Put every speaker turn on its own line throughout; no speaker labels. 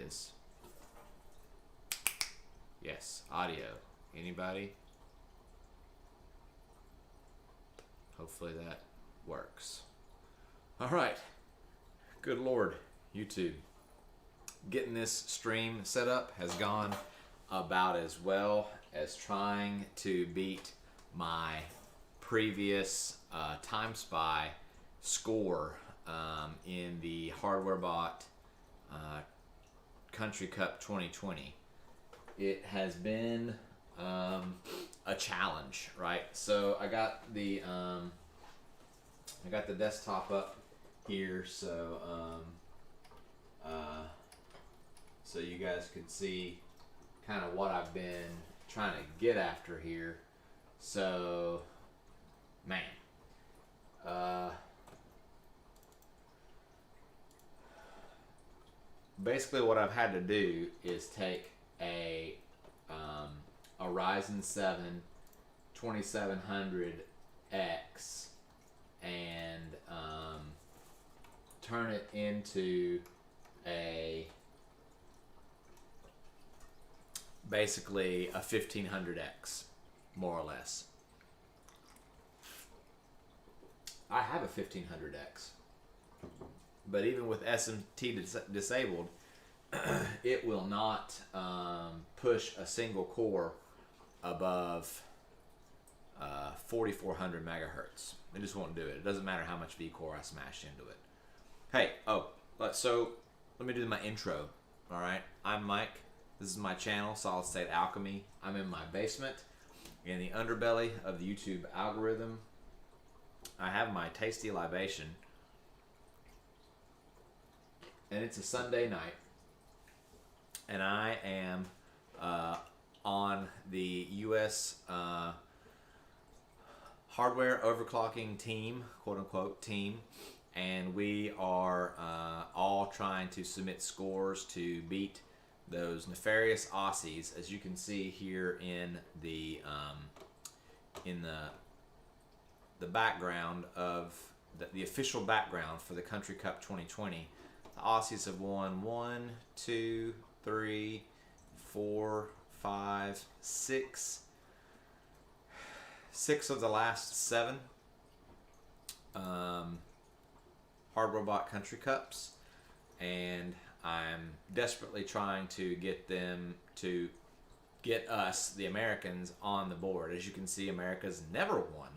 is. Yes, audio. Anybody? Hopefully that works. All right. Good Lord, YouTube. Getting this stream set up has gone about as well as trying to beat my previous Time Spy score in the HWbot Country Cup 2020. It has been a challenge, right? So I got the desktop up here, so so you guys can see kind of what I've been trying to get after here. So, man, basically what I've had to do is take a Ryzen 7 2700X and turn it into basically a 1500X, more or less. I have a 1500X, but even with SMT disabled, it will not push a single core above 4400 megahertz. It just won't do it. It doesn't matter how much V-core I smash into it. Hey, so let me do my intro. All right, I'm Mike. This is my channel, Solid State Alchemy. I'm in my basement, in the underbelly of the YouTube algorithm. I have my tasty libation, and it's a Sunday night, and I am on the US hardware overclocking team, quote unquote team, and we are all trying to submit scores to beat those nefarious Aussies, as you can see here in the background of the official background for the Country Cup 2020. The Aussies have won 1, 2, 3, 4, 5, 6 of the last 7 HWbot Country Cups, and I'm desperately trying to get them to get us, the Americans, on the board. As you can see, America's never won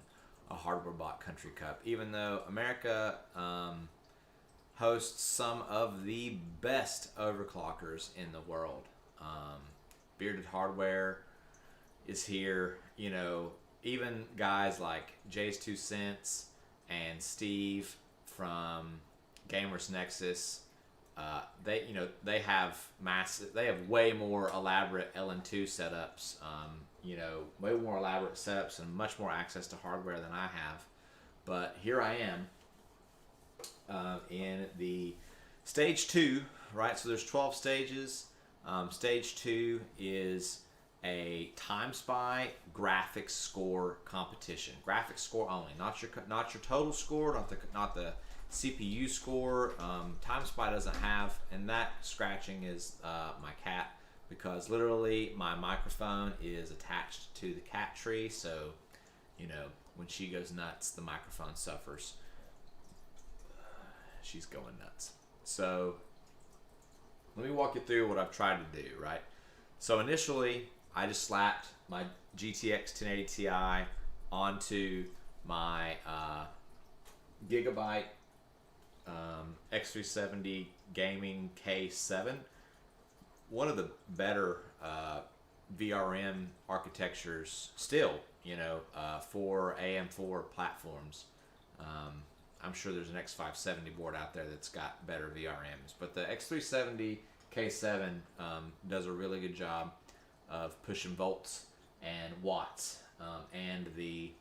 a HWbot Country Cup, even though America hosts some of the best overclockers in the world. Bearded Hardware is here. You know, even guys like Jay's 2 Cents and Steve from Gamers Nexus, they have way more elaborate LN2 setups, way more elaborate setups and much more access to hardware than I have. But here I am in the stage 2, right? So there's 12 stages. Stage 2 is a Time Spy graphics score competition. Graphics score only, not your total score, not the CPU score. Time Spy doesn't have, and that scratching is my cat, because literally my microphone is attached to the cat tree, so when she goes nuts, the microphone suffers. She's going nuts. So let me walk you through what I've tried to do, right? So initially, I just slapped my GTX 1080 Ti onto my Gigabyte X370 Gaming K7, one of the better VRM architectures still, for AM4 platforms. I'm sure there's an X570 board out there that's got better VRMs, but the X370 K7 does a really good job of pushing volts and watts, and the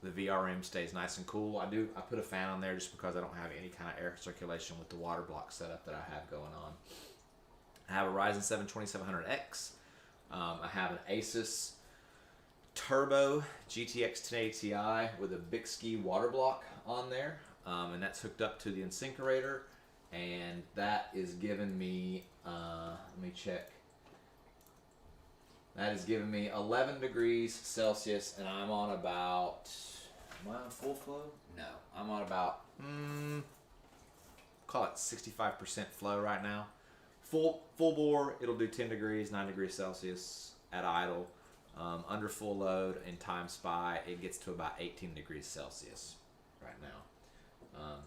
VRM stays nice and cool. I put a fan on there just because I don't have any kind of air circulation with the water block setup that I have going on. I have a Ryzen 7 2700X. I have an Asus Turbo GTX 1080 Ti with a Bixby water block on there, and that's hooked up to the Incinerator. and that is giving me, let me check. That is giving me 11 degrees Celsius, and I'm on about, am I on full flow? No, I'm on about, call it 65% flow right now. Full bore, it'll do 10 degrees, 9 degrees Celsius at idle. Under full load and time spy, it gets to about 18 degrees Celsius right now.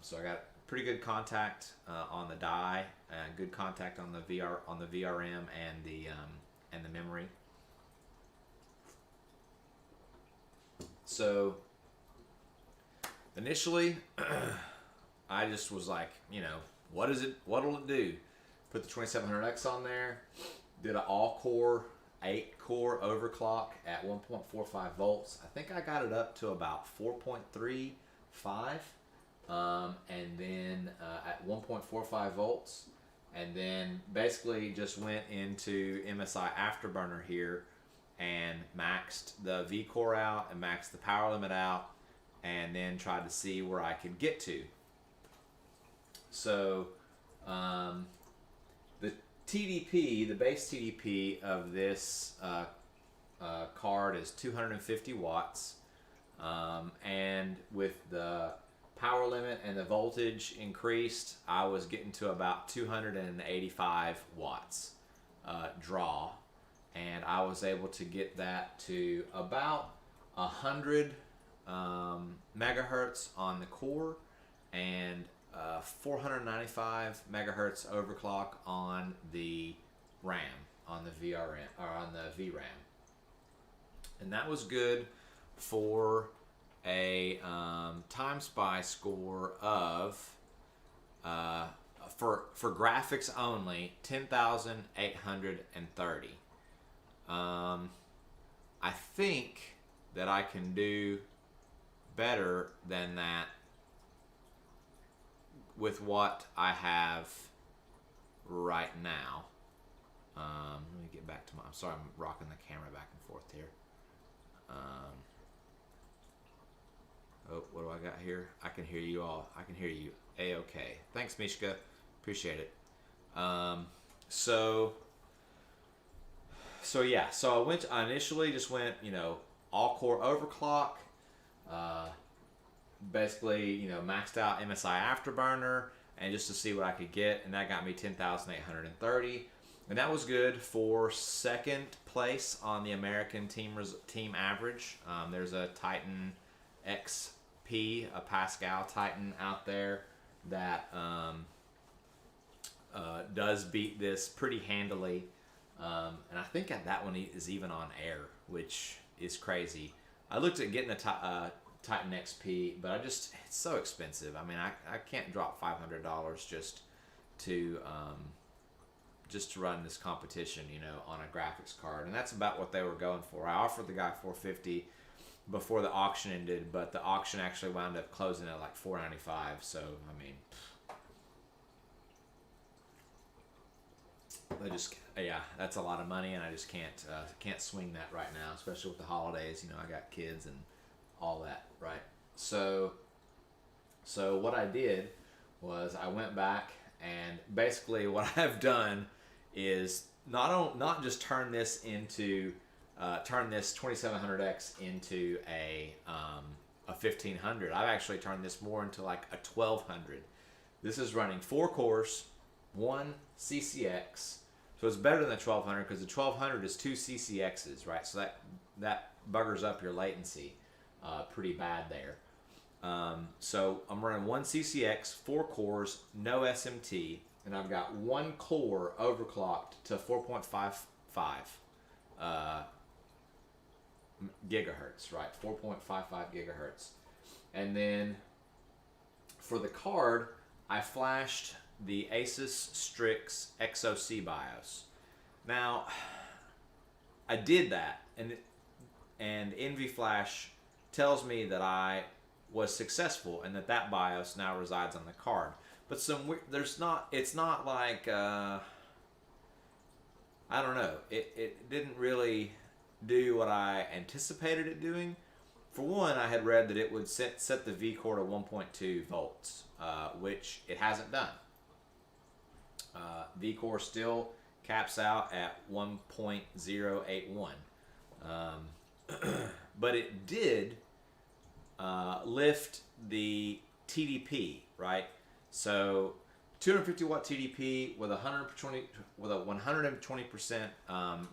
So I got pretty good contact on the die, good contact on the VRM and the memory. So initially, I just was like, you know, what'll it do? Put the 2700X on there, did an all-core, 8-core overclock at 1.45 volts. I think I got it up to about 4.35, and then at 1.45 volts, and then basically just went into MSI Afterburner here and maxed the V-core out and maxed the power limit out, and then tried to see where I could get to. So the TDP, the base TDP of this card is 250 watts, and with the power limit and the voltage increased, I was getting to about 285 watts draw, and I was able to get that to about 100 megahertz on the core and 495 megahertz overclock on the RAM, on the VRM, or on the VRAM, and that was good for a time spy score of for graphics only 10,830. I think that I can do better than that with what I have right now. Let me get back to my, I'm sorry, I'm rocking the camera back and forth here. Oh, what do I got here? I can hear you all. I can hear you. A-okay. Thanks, Mishka. Appreciate it. So yeah. So I initially just went, you know, all core overclock. Basically, you know, maxed out MSI Afterburner, and just to see what I could get, and that got me 10,830, and that was good for second place on the American team average. There's a Titan XP, a Pascal Titan out there that does beat this pretty handily, and I think that one is even on air, which is crazy. I looked at getting a Titan XP, but it's so expensive. I mean, I can't drop $500 just to run this competition, you know, on a graphics card, and that's about what they were going for. I offered the guy $450 before the auction ended, but the auction actually wound up closing at like $495. So I mean, yeah, that's a lot of money, and I just can't swing that right now, especially with the holidays. You know, I got kids and all that, right? So what I did was I went back, and basically what I've done is not just turn this 2700X into a 1500. I've actually turned this more into like a 1200. This is running 4 cores, 1 CCX. So it's better than the 1200 because the 1200 is 2 CCXs, right? So that buggers up your latency pretty bad there. So I'm running 1 CCX, 4 cores, no SMT, and I've got 1 core overclocked to 4.55 gigahertz, right? 4.55 gigahertz. And then for the card, I flashed the Asus Strix XOC BIOS. Now, I did that, and NVFlash tells me that I was successful and that BIOS now resides on the card. But it's not like, I don't know, it didn't really do what I anticipated it doing. For one, I had read that it would set the V core to 1.2 volts, which it hasn't done. V-core still caps out at 1.081. But it did lift the TDP, right? So 250 watt TDP with a 120%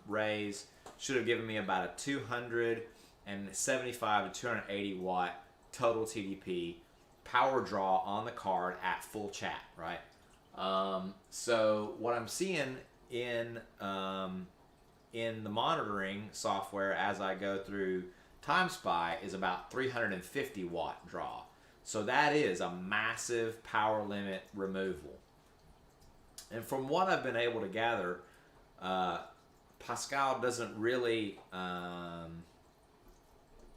raise should have given me about a 275 to 280 watt total TDP power draw on the card at full chat, right? So what I'm seeing in the monitoring software as I go through TimeSpy is about 350 watt draw. So that is a massive power limit removal. And from what I've been able to gather, Pascal doesn't really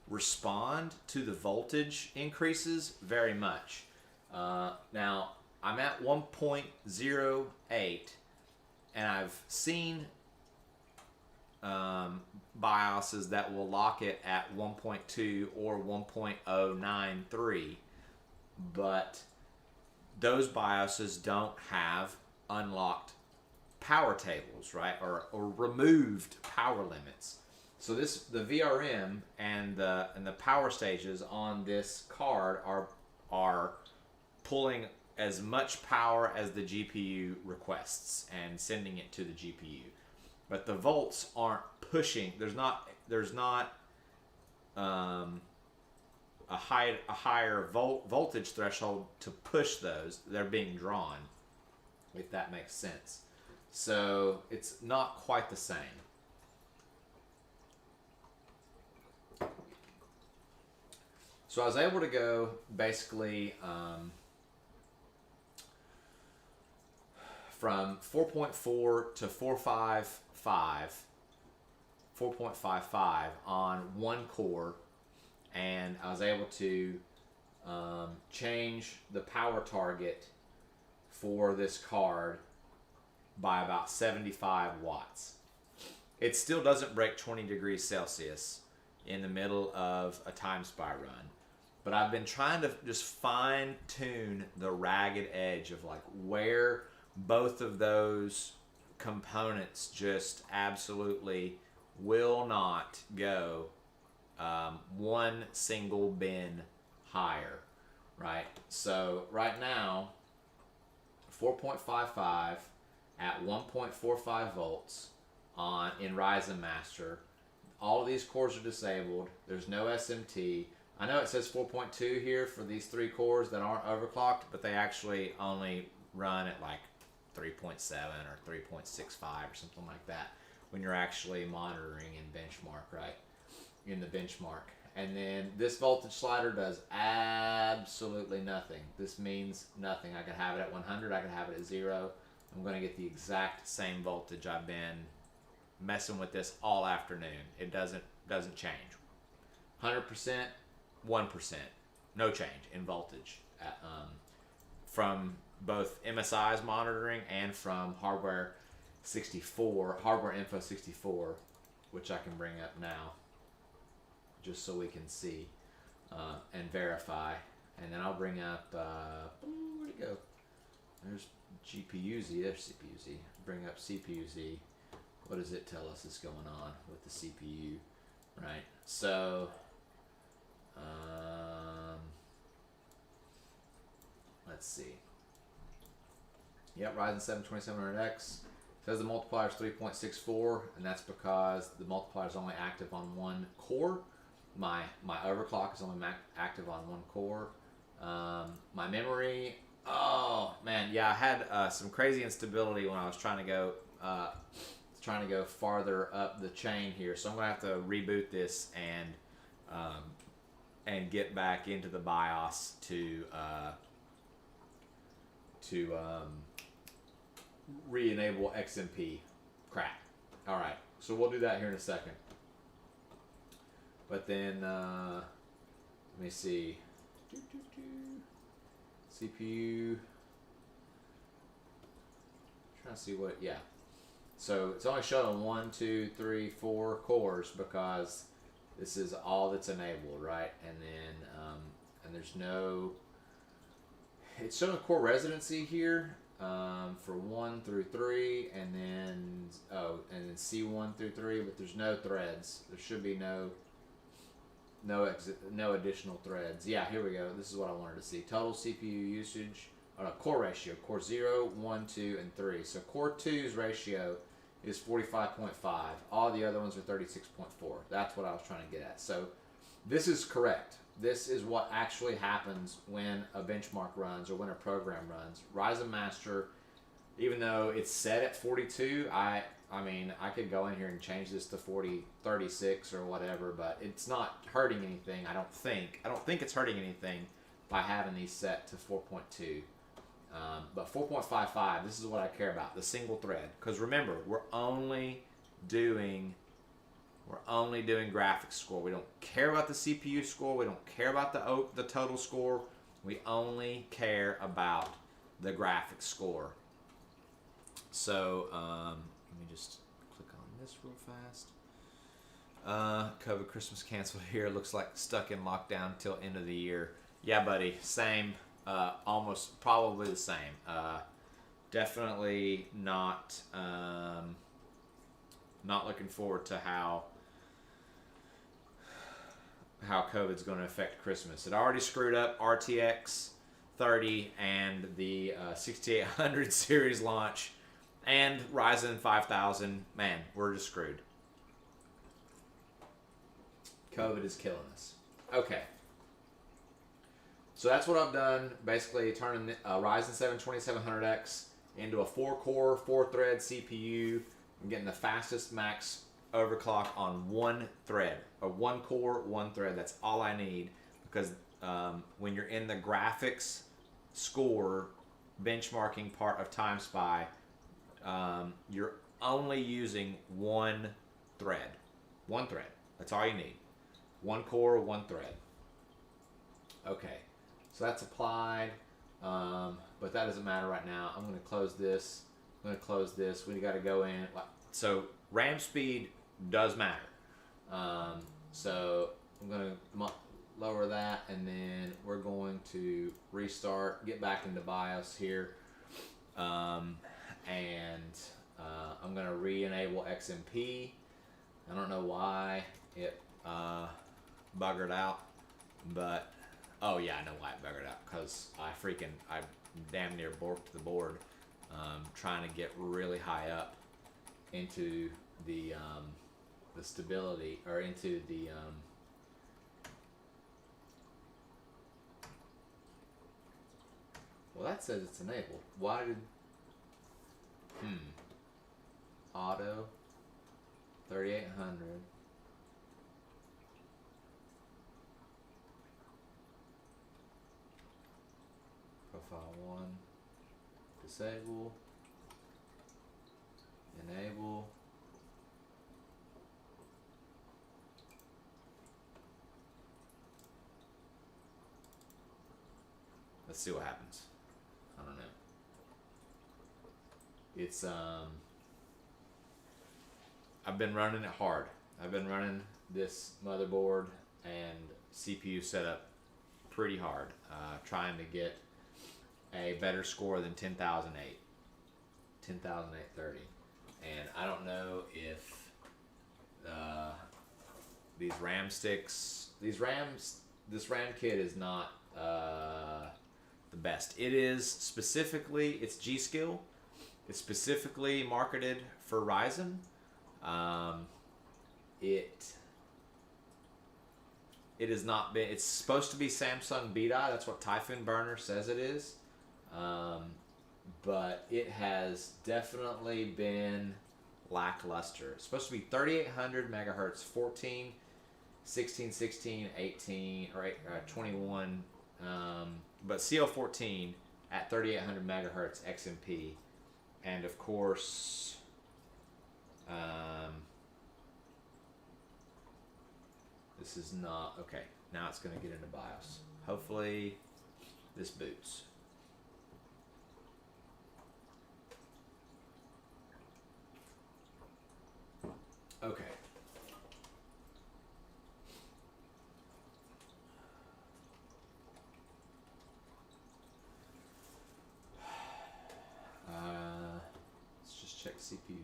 respond to the voltage increases very much. Now, I'm at 1.08, and I've seen BIOSes that will lock it at 1.2 or 1.093, but those BIOSes don't have unlocked power tables, right, or removed power limits. So the VRM and the power stages on this card are pulling as much power as the GPU requests and sending it to the GPU, but the volts aren't pushing. There's not a higher voltage threshold to push those. They're being drawn, if that makes sense. So it's not quite the same. So I was able to go basically from 4.4 to 4.55 on one core, and I was able to change the power target for this card by about 75 watts. It still doesn't break 20 degrees Celsius in the middle of a TimeSpy run, but I've been trying to just fine tune the ragged edge of like where both of those components just absolutely will not go one single bin higher, right? So right now, 4.55 at 1.45 volts in Ryzen Master. All of these cores are disabled. There's no SMT. I know it says 4.2 here for these three cores that aren't overclocked, but they actually only run at like 3.7 or 3.65 or something like that when you're actually monitoring in benchmark, right? In the benchmark. And then this voltage slider does absolutely nothing. This means nothing. I could have it at 100, I could have it at 0. I'm going to get the exact same voltage. I've been messing with this all afternoon. It doesn't change. 100%, 1%, no change in voltage from both MSI's monitoring and from Hardware Info 64, which I can bring up now, just so we can see and verify. And then I'll bring up, where'd it go? There's GPU-Z, there's CPU-Z. Bring up CPU-Z. What does it tell us is going on with the CPU, right? So, let's see. Yep, Ryzen 7 2700X. Says the multiplier is 3.64, and that's because the multiplier is only active on one core. My overclock is only active on one core. My memory, oh man, yeah, I had some crazy instability when I was trying to go farther up the chain here, so I'm gonna have to reboot this and get back into the BIOS to re-enable XMP. Crap. All right, so we'll do that here in a second. But then let me see. CPU. Trying to see what. Yeah. So it's only showing 1, 2, 3, 4 cores because this is all that's enabled, right? And then and there's no. It's showing core residency here. for 1 through 3, and then C1 through 3, but there's no threads. There should be no additional threads. Yeah, here we go. This is what I wanted to see. Total CPU usage, core ratio, core 0, 1, 2, and 3. So core 2's ratio is 45.5. All the other ones are 36.4. That's what I was trying to get at. So this is correct. This is what actually happens when a benchmark runs or when a program runs. Ryzen Master, even though it's set at 42, I mean, I could go in here and change this to 36 or whatever, but it's not hurting anything, I don't think. I don't think it's hurting anything by having these set to 4.2. But 4.55, this is what I care about, the single thread. Because remember, we're only doing graphics score. We don't care about the CPU score. We don't care about the total score. We only care about the graphics score. So let me just click on this real fast. COVID Christmas canceled here. Looks like stuck in lockdown till end of the year. Yeah, buddy. Same. Almost probably the same. Definitely not looking forward to how COVID's going to affect Christmas. It already screwed up RTX 30 and the 6800 series launch and Ryzen 5000. Man, we're just screwed. COVID is killing us. Okay. So that's what I've done, basically turning Ryzen 7 2700X into a 4-core, 4-thread CPU. I'm getting the fastest max overclock on one thread, a 1-core, 1-thread. That's all I need, because when you're in the graphics score benchmarking part of TimeSpy, you're only using one thread. One thread. That's all you need. 1 core, 1 thread. Okay. So that's applied, but that doesn't matter right now. I'm going to close this. We got to go in. So RAM speed does matter. So I'm going to lower that, and then we're going to restart, get back into BIOS here, and I'm going to re-enable XMP. I don't know why it buggered out, but oh yeah, I know why it buggered out, because I damn near borked the board trying to get really high up into the stability, or into the well, that says it's enabled. Why did auto 3800 profile 1 disable, enable, let's see what happens. I don't know. It's I've been running it hard. I've been running this motherboard and CPU setup pretty hard, trying to get a better score than 10,008, 10,830, and I don't know if these RAM sticks, this RAM kit is not the best. It is specifically, it's G-Skill. It's specifically marketed for Ryzen. It has not been. It's supposed to be Samsung BDI. That's what Typhoon Burner says it is. But it has definitely been lackluster. It's supposed to be 3800 megahertz, 14, 16, 16, 18, or 21. But CL14 at 3800 megahertz XMP, and of course, this is not okay. Now it's going to get into BIOS. Hopefully, this boots. Okay.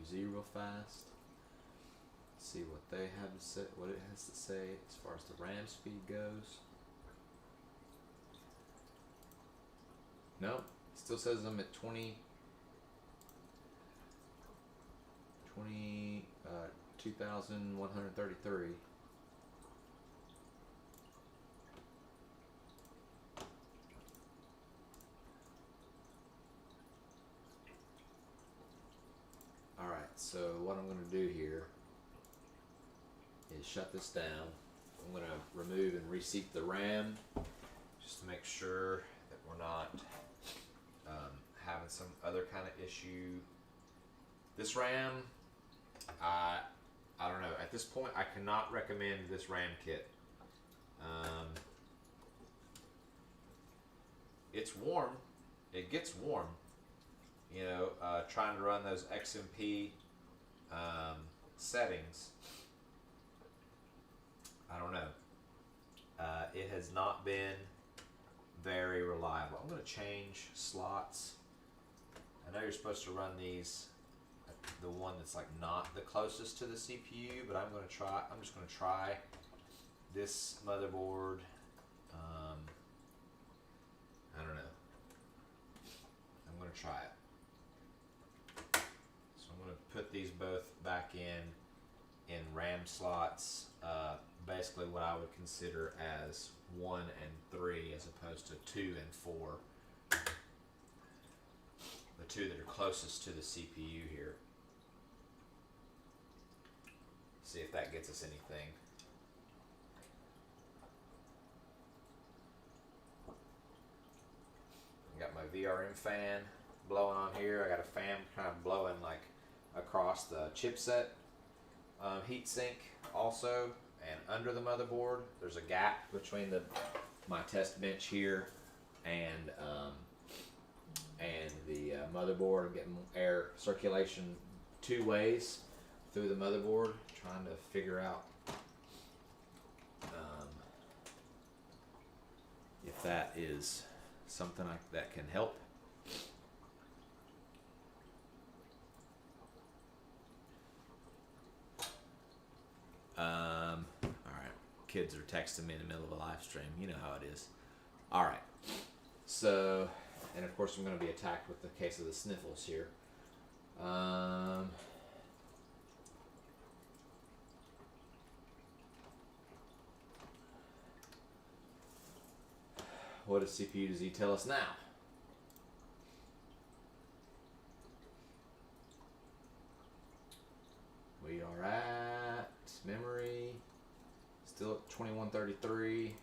HWZ real fast. See what they have to say, what it has to say as far as the RAM speed goes. Nope, still says I'm at 2,133. Alright, so what I'm going to do here is shut this down. I'm going to remove and reseat the RAM just to make sure that we're not having some other kind of issue. This RAM, I don't know. At this point, I cannot recommend this RAM kit. It's warm. It gets warm. You know, trying to run those XMP settings. I don't know. It has not been very reliable. I'm going to change slots. I know you're supposed to run these, the one that's like not the closest to the CPU, but I'm just going to try this motherboard. I don't know. I'm going to try it. So I'm going to put these both back in RAM slots. Basically what I would consider as 1 and 3 as opposed to 2 and 4. The two that are closest to the CPU here. See if that gets us anything. I got my VRM fan blowing on here. I got a fan kind of blowing like across the chipset heatsink also, and under the motherboard there's a gap between my test bench here and the motherboard. I'm getting air circulation two ways through the motherboard, trying to figure out if that is something that can help. Alright, kids are texting me in the middle of a live stream. You know how it is. Alright, so, and of course I'm going to be attacked with the case of the sniffles here. What does CPU-Z tell us now? We are at memory, still at 2133.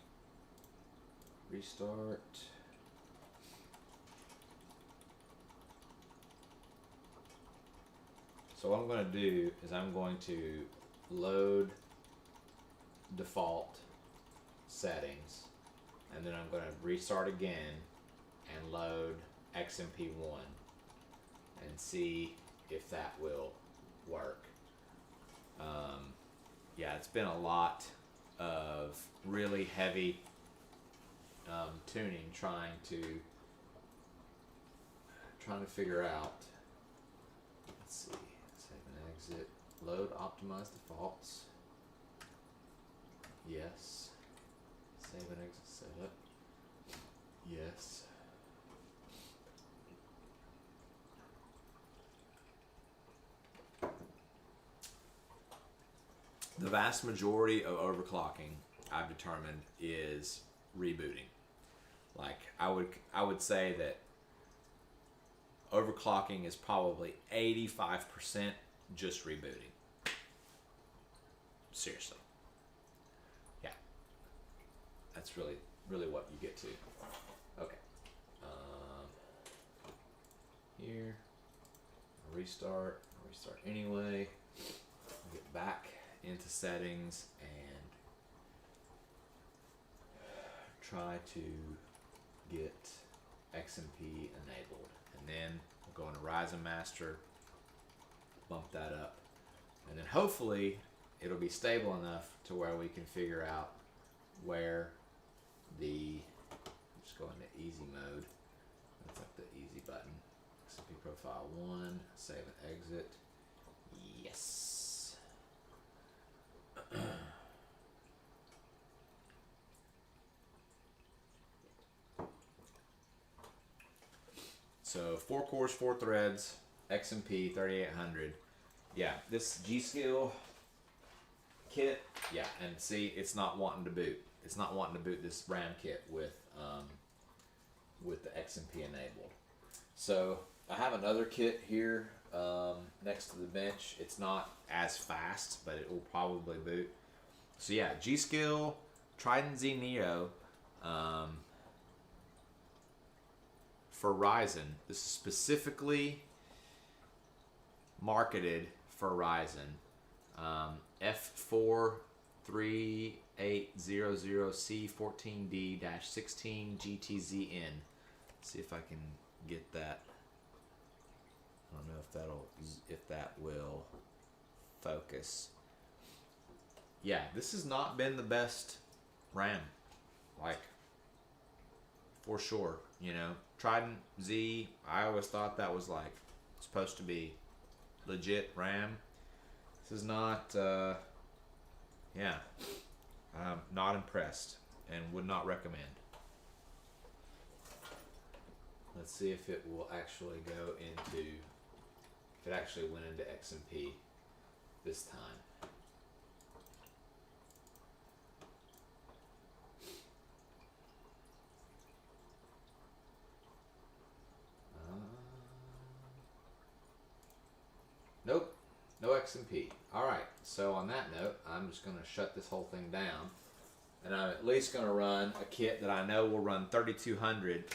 Restart. So what I'm going to do is I'm going to load default settings, and then I'm going to restart again and load XMP1 and see if that will work. Yeah, it's been a lot of really heavy tuning, trying to figure out. Let's see, save and exit, load optimize defaults. Yes. Save and exit setup. Yes. The vast majority of overclocking, I've determined, is rebooting. Like I would say that overclocking is probably 85% just rebooting. Seriously. Yeah. That's really what you get to. Okay. Here. Restart anyway. I'll get back into settings and try to get XMP enabled, and then we'll go into Ryzen Master, bump that up, and then hopefully it'll be stable enough to where we can figure out where just go into easy mode. That's like the easy button. XMP profile 1, save and exit. So 4 cores, 4 threads, XMP 3800. Yeah, this G.Skill kit, yeah, and see, it's not wanting to boot. It's not wanting to boot this RAM kit with the XMP enabled. So I have another kit here next to the bench. It's not as fast, but it will probably boot. So yeah, G.Skill Trident Z Neo for Ryzen. This is specifically marketed for Ryzen. F43800C14D-16GTZN. See if I can get that. I don't know if that will focus. Yeah, this has not been the best RAM, like, for sure. You know, Trident Z, I always thought that was like supposed to be legit RAM. This is not, yeah, I'm not impressed and would not recommend. Let's see if it will actually go into, if it actually went into XMP this time. Nope, no XMP. Alright, so on that note, I'm just going to shut this whole thing down. And I'm at least going to run a kit that I know will run 3200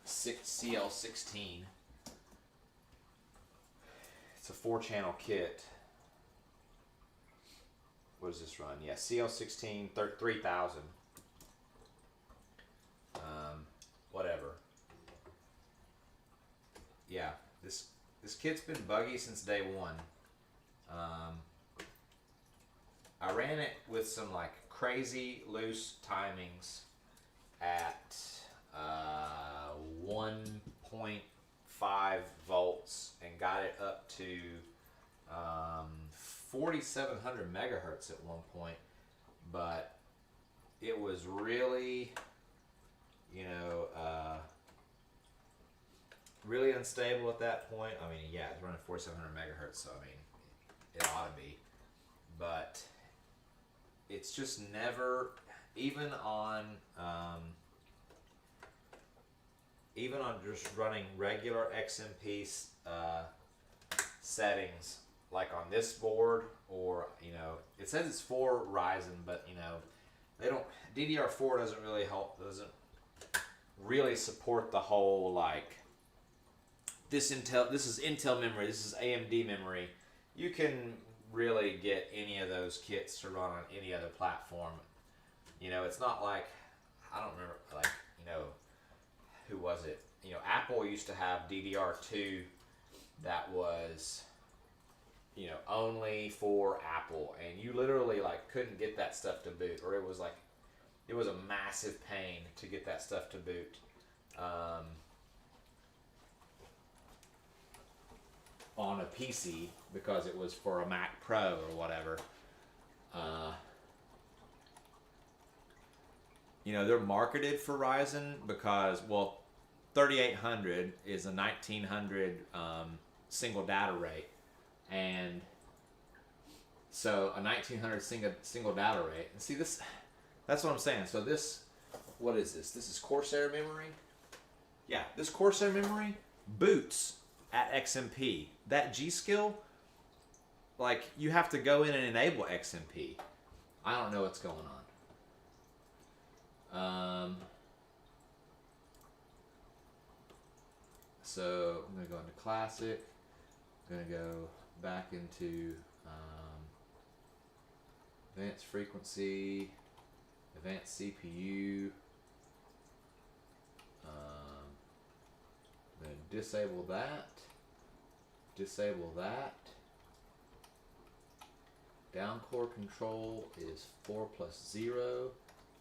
CL16. It's a 4-channel kit. What does this run? Yeah, CL16 3000. Whatever. Yeah, this kit's been buggy since day one. I ran it with some like crazy loose timings at 1.5 volts and got it up to 4,700 megahertz at one point, but it was really, you know, really unstable at that point. I mean, yeah, it's running 4,700 megahertz, so I mean, it ought to be, but it's just never, even on just running regular XMP settings, like on this board, or, you know, it says it's for Ryzen, but, you know, they don't, DDR4 doesn't really help, doesn't really support the whole, like, this is Intel memory, this is AMD memory. You can really get any of those kits to run on any other platform. You know, it's not like, I don't remember, like, you know, who was it? You know, Apple used to have DDR2 that was, you know, only for Apple, and you literally like couldn't get that stuff to boot, or it was like, it was a massive pain to get that stuff to boot. On a PC, because it was for a Mac Pro or whatever. You know, they're marketed for Ryzen because, well, 3800 is a 1900 single data rate, and so a 1900 single data rate. And see, this, that's what I'm saying. So this, what is this? This is Corsair memory. Yeah, this Corsair memory boots at XMP. That G.Skill, like, you have to go in and enable XMP. I don't know what's going on. So I'm going to go into Classic. I'm going to go back into Advanced Frequency, Advanced CPU. I'm going to disable that. Disable that. Down core control is 4+0.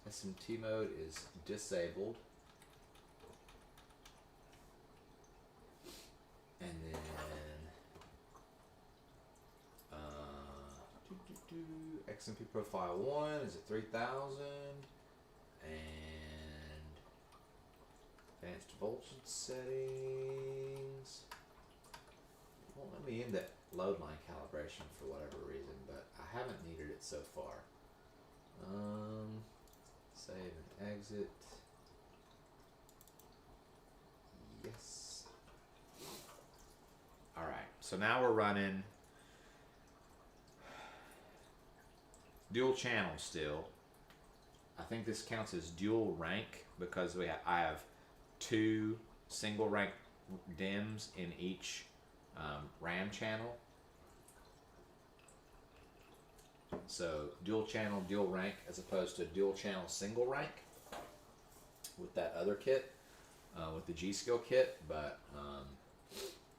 SMT mode is disabled. And then XMP profile 1 is at 3000, and Advanced voltage settings. It won't let me in that load line calibration for whatever reason, but I haven't needed it so far. Save and exit. Yes. All right, so now we're running dual channel still. I think this counts as dual rank because I have 2 single rank DIMMs in each RAM channel. So dual channel, dual rank, as opposed to dual channel, single rank with that other kit, with the G-Skill kit. But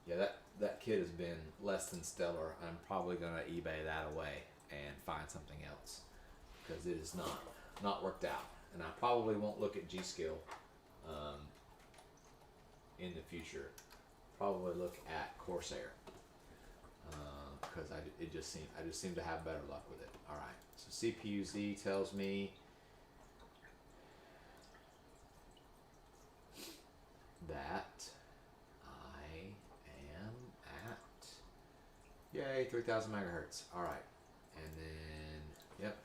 yeah, that kit has been less than stellar. I'm probably gonna eBay that away and find something else because it is not worked out. And I probably won't look at G-Skill in the future. Probably look at Corsair because I just seem to have better luck with it. All right, so CPU Z tells me that I am at, yay, 3,000 megahertz. All right, and then yep.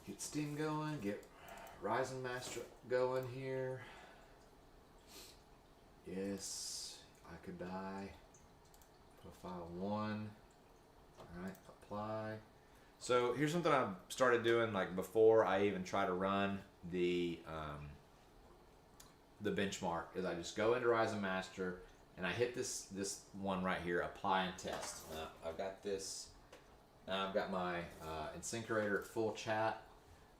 Get Steam going, get Ryzen Master going here. Yes, I could die. Profile 1. Alright, apply. So here's something I've started doing like before I even try to run the benchmark is I just go into Ryzen Master and I hit this one right here, apply and test. I've got this. Now I've got my InSinkErator at full chat,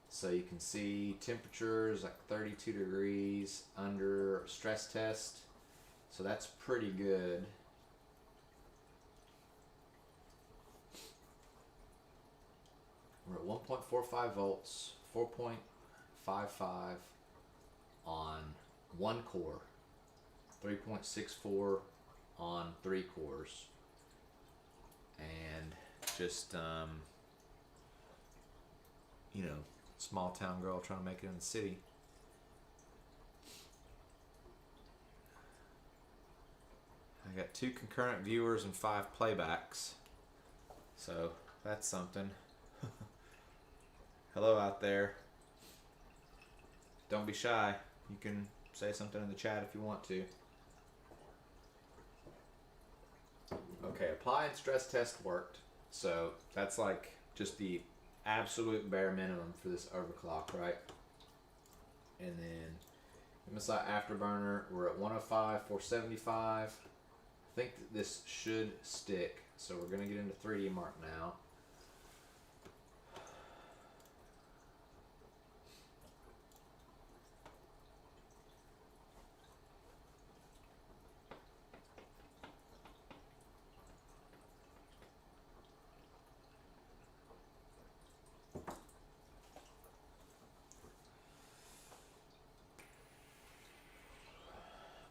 so you can see temperatures like 32 degrees under stress test. So that's pretty good. We're at 1.45 volts, 4.55 on 1 core, 3.64 on 3 cores, and just you know, small town girl trying to make it in the city. I got 2 concurrent viewers and 5 playbacks, so that's something. Hello out there. Don't be shy. You can say something in the chat if you want to. Okay, apply and stress test worked. So that's like just the absolute bare minimum for this overclock, right? And then MSI Afterburner, we're at 105, 475. I think that this should stick. So we're gonna get into 3D Mark now.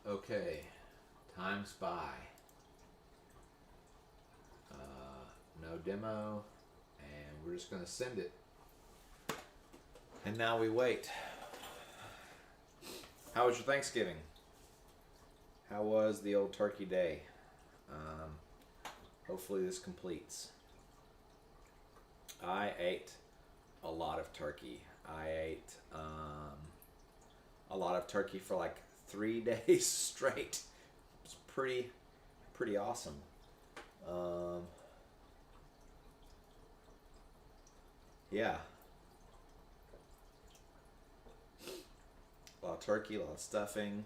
Okay, time spy. No demo, and we're just gonna send it. And now we wait. How was your Thanksgiving? How was the old turkey day? Hopefully this completes. I ate a lot of turkey. I ate a lot of turkey for like 3 days straight. It's pretty awesome. Yeah. A lot of turkey, a lot of stuffing.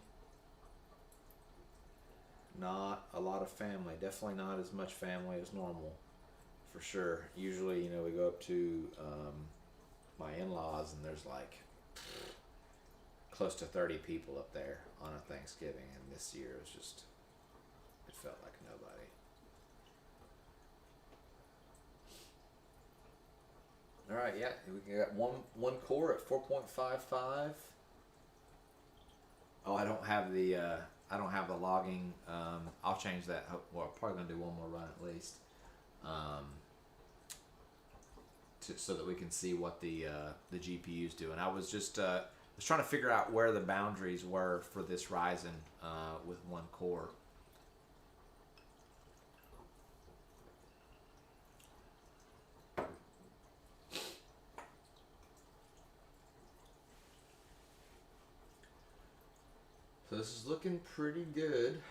Not a lot of family. Definitely not as much family as normal, for sure. Usually, you know, we go up to my in-laws and there's like close to 30 people up there on a Thanksgiving, and this year it was just, it felt like nobody. All right, yeah, we got one core at 4.55. Oh, I don't have the logging. I'll change that. Well, I'm probably gonna do one more run at least. so that we can see what the GPU is doing. I was just was trying to figure out where the boundaries were for this Ryzen with one core. So this is looking pretty good.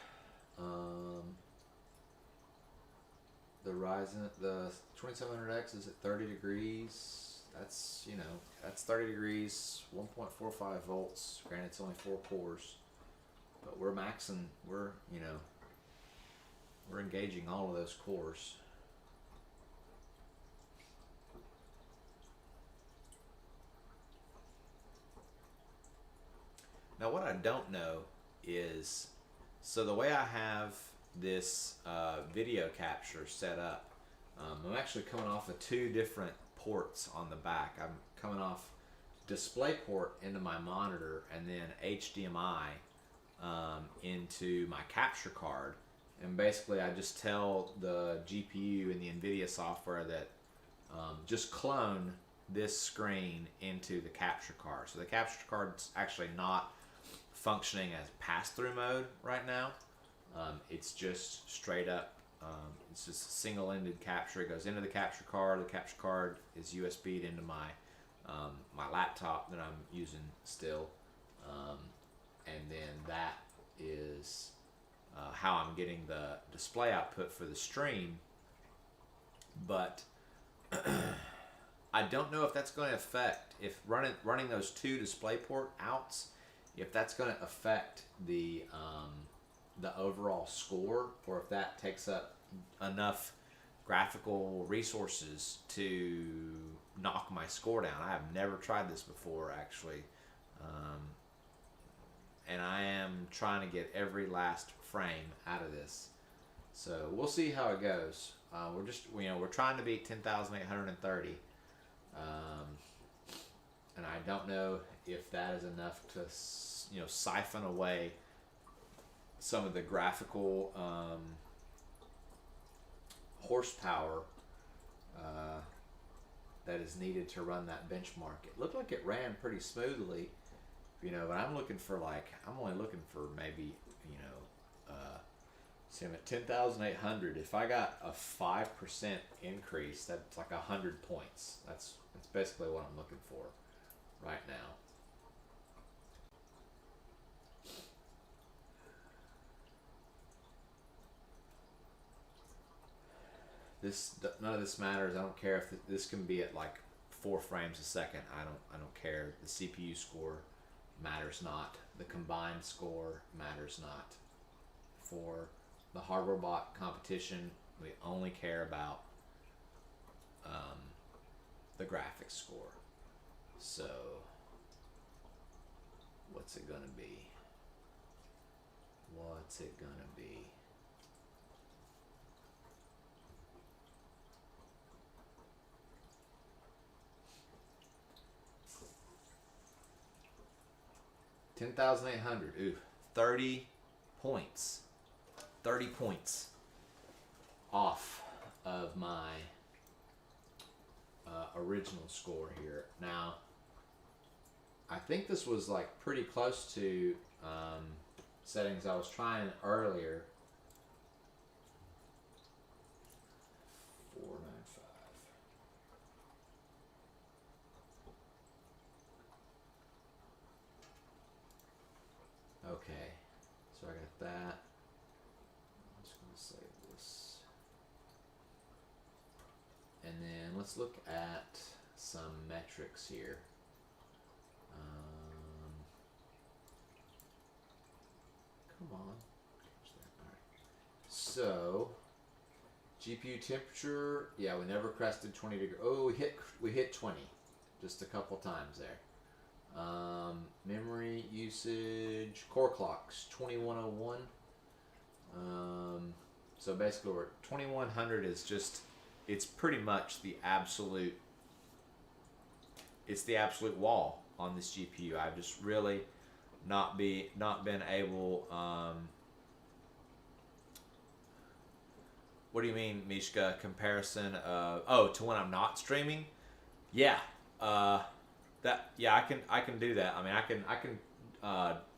The Ryzen, the 2700X is at 30 degrees. That's, you know, that's 30 degrees, 1.45 volts. Granted, it's only 4 cores, but we're maxing, we're engaging all of those cores. Now, what I don't know is, so the way I have this video capture set up, I'm actually coming off of 2 different ports on the back. I'm coming off DisplayPort into my monitor, and then HDMI into my capture card. And basically, I just tell the GPU and the NVIDIA software that just clone this screen into the capture card. So the capture card's actually not functioning as pass-through mode right now. It's just straight up, it's just a single-ended capture. It goes into the capture card. The capture card is USB'd into my my laptop that I'm using still, and then that is how I'm getting the display output for the stream. But I don't know if that's going to affect, if running those 2 DisplayPort outs, if that's going to affect the overall score, or if that takes up enough graphical resources to knock my score down. I have never tried this before, actually, and I am trying to get every last frame out of this. So we'll see how it goes. We're just, we're trying to beat 10,830, and I don't know if that is enough to siphon away some of the graphical horsepower that is needed to run that benchmark. It looked like it ran pretty smoothly, but I'm looking for I'm only looking for maybe, see, I'm at 10,800. If I got a 5% increase, that's like 100 points. That's basically what I'm looking for right now. None of this matters. I don't care if this can be at like 4 frames a second. I don't care. The CPU score matters not. The combined score matters not. For the HWbot competition, we only care about the graphics score. So what's it gonna be? What's it gonna be? $10,800. Ooh, 30 points. 30 points off of my original score here. Now, I think this was like pretty close to settings I was trying earlier. 495. Okay, so I got that. I'm just going to save this. And then let's look at some metrics here. Come on. All right. So, GPU temperature, yeah, we never crested 20 degrees. Oh, we hit 20 just a couple times there. Memory usage, core clocks, 2101. So basically, we're 2100 is just, it's pretty much the absolute. It's the absolute wall on this GPU. I've just really not been able. What do you mean, Mishka? Comparison of to when I'm not streaming? Yeah. I can do that. I mean, I can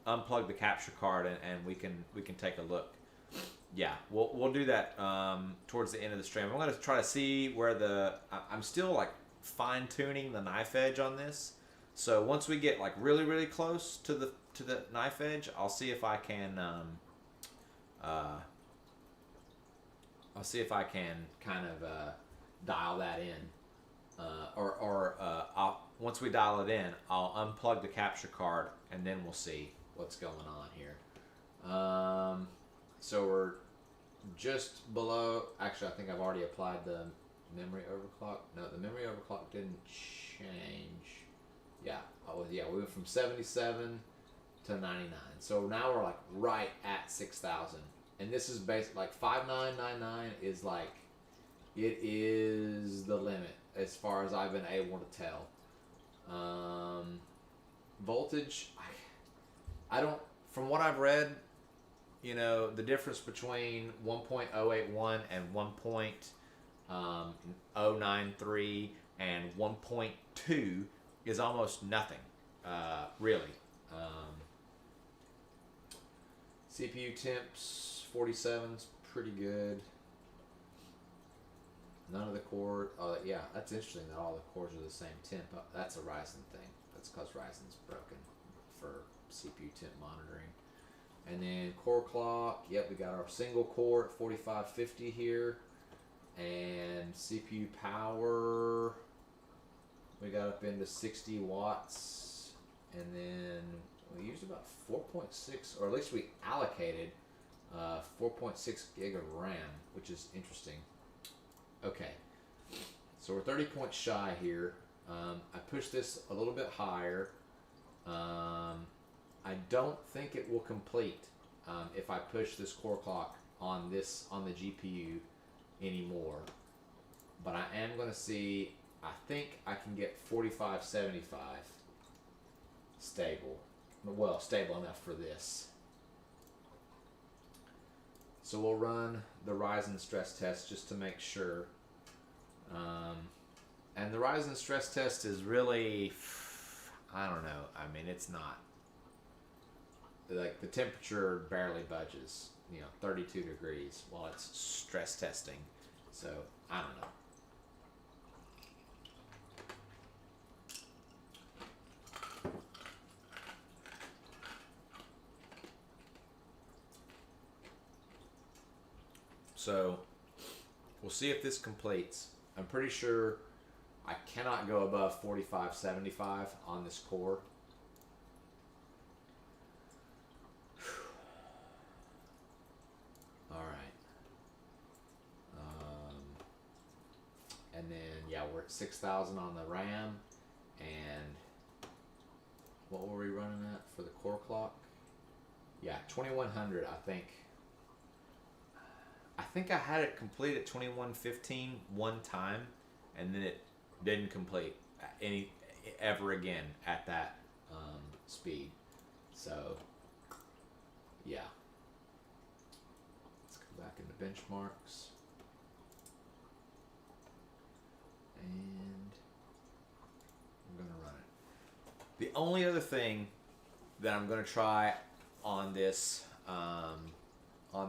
unplug the capture card and we can take a look. Yeah, we'll do that towards the end of the stream. I'm gonna try to see where I'm still like fine tuning the knife edge on this. So once we get like really close to the knife edge, I'll see if I can uh, kind of dial that in, once we dial it in, I'll unplug the capture card and then we'll see what's going on here. So we're just below. Actually, I think I've already applied the memory overclock. No, the memory overclock didn't change. Yeah, we went from 77 to 99. So now we're like right at 6,000. And this is based like 5999 is like, it is the limit as far as I've been able to tell. Voltage, I don't, from what I've read, you know, the difference between 1.081 and 1.093 and 1.2 is almost nothing, really. CPU temps, 47's pretty good. None of the core, yeah, that's interesting that all the cores are the same temp. That's a Ryzen thing. That's because Ryzen's broken for CPU temp monitoring. And then core clock, yep, we got our single core at 4550 here. And CPU power, we got up into 60 watts. And then we used about 4.6, or at least we allocated 4.6 gig of RAM, which is interesting. Okay, so we're 30 points shy here. I pushed this a little bit higher. I don't think it will complete if I push this core clock on the GPU anymore. But I am going to see, I think I can get 4575 stable. Well, stable enough for this. So we'll run the Ryzen stress test just to make sure. And the Ryzen stress test is really, I don't know. I mean, it's not. Like, the temperature barely budges. You know, 32 degrees while it's stress testing. So, I don't know. So, we'll see if this completes. I'm pretty sure I cannot go above 4575 on this core. Alright. And then, yeah, we're at 6,000 on the RAM. And what were we running at for the core clock? Yeah, 2100, I think. I think I had it complete at 2115 one time, and then it didn't complete ever again at that speed. So, yeah. Let's go back into benchmarks. And I'm going to run it. The only other thing that I'm going to try on this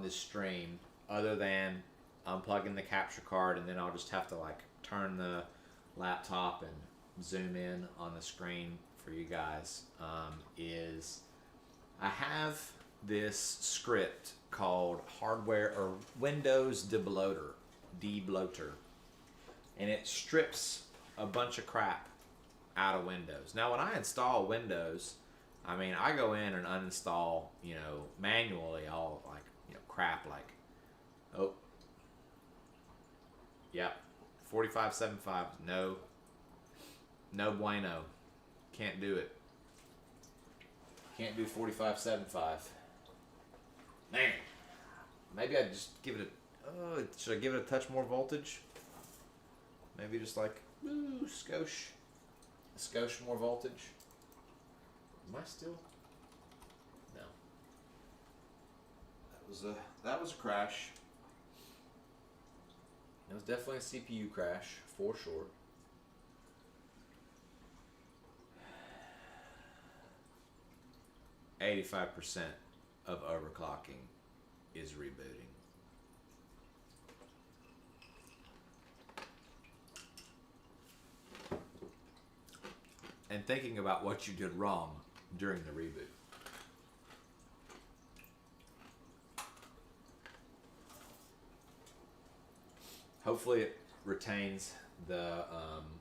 stream, other than unplugging the capture card, and then I'll just have to like turn the laptop and zoom in on the screen for you guys, is I have this script called hardware or Windows debloater, and it strips a bunch of crap out of Windows. Now, when I install Windows, I mean, I go in and uninstall, you know, manually all like, you know, crap like, oh, yep, 4575, no bueno, can't do it. Can't do 4575. Man, maybe I'd just give it should I give it a touch more voltage? Maybe just like, a skosh more voltage. Am I still? No. That was a crash. It was definitely a CPU crash, for sure. 85% of overclocking is rebooting. And thinking about what you did wrong during the reboot. Hopefully it retains the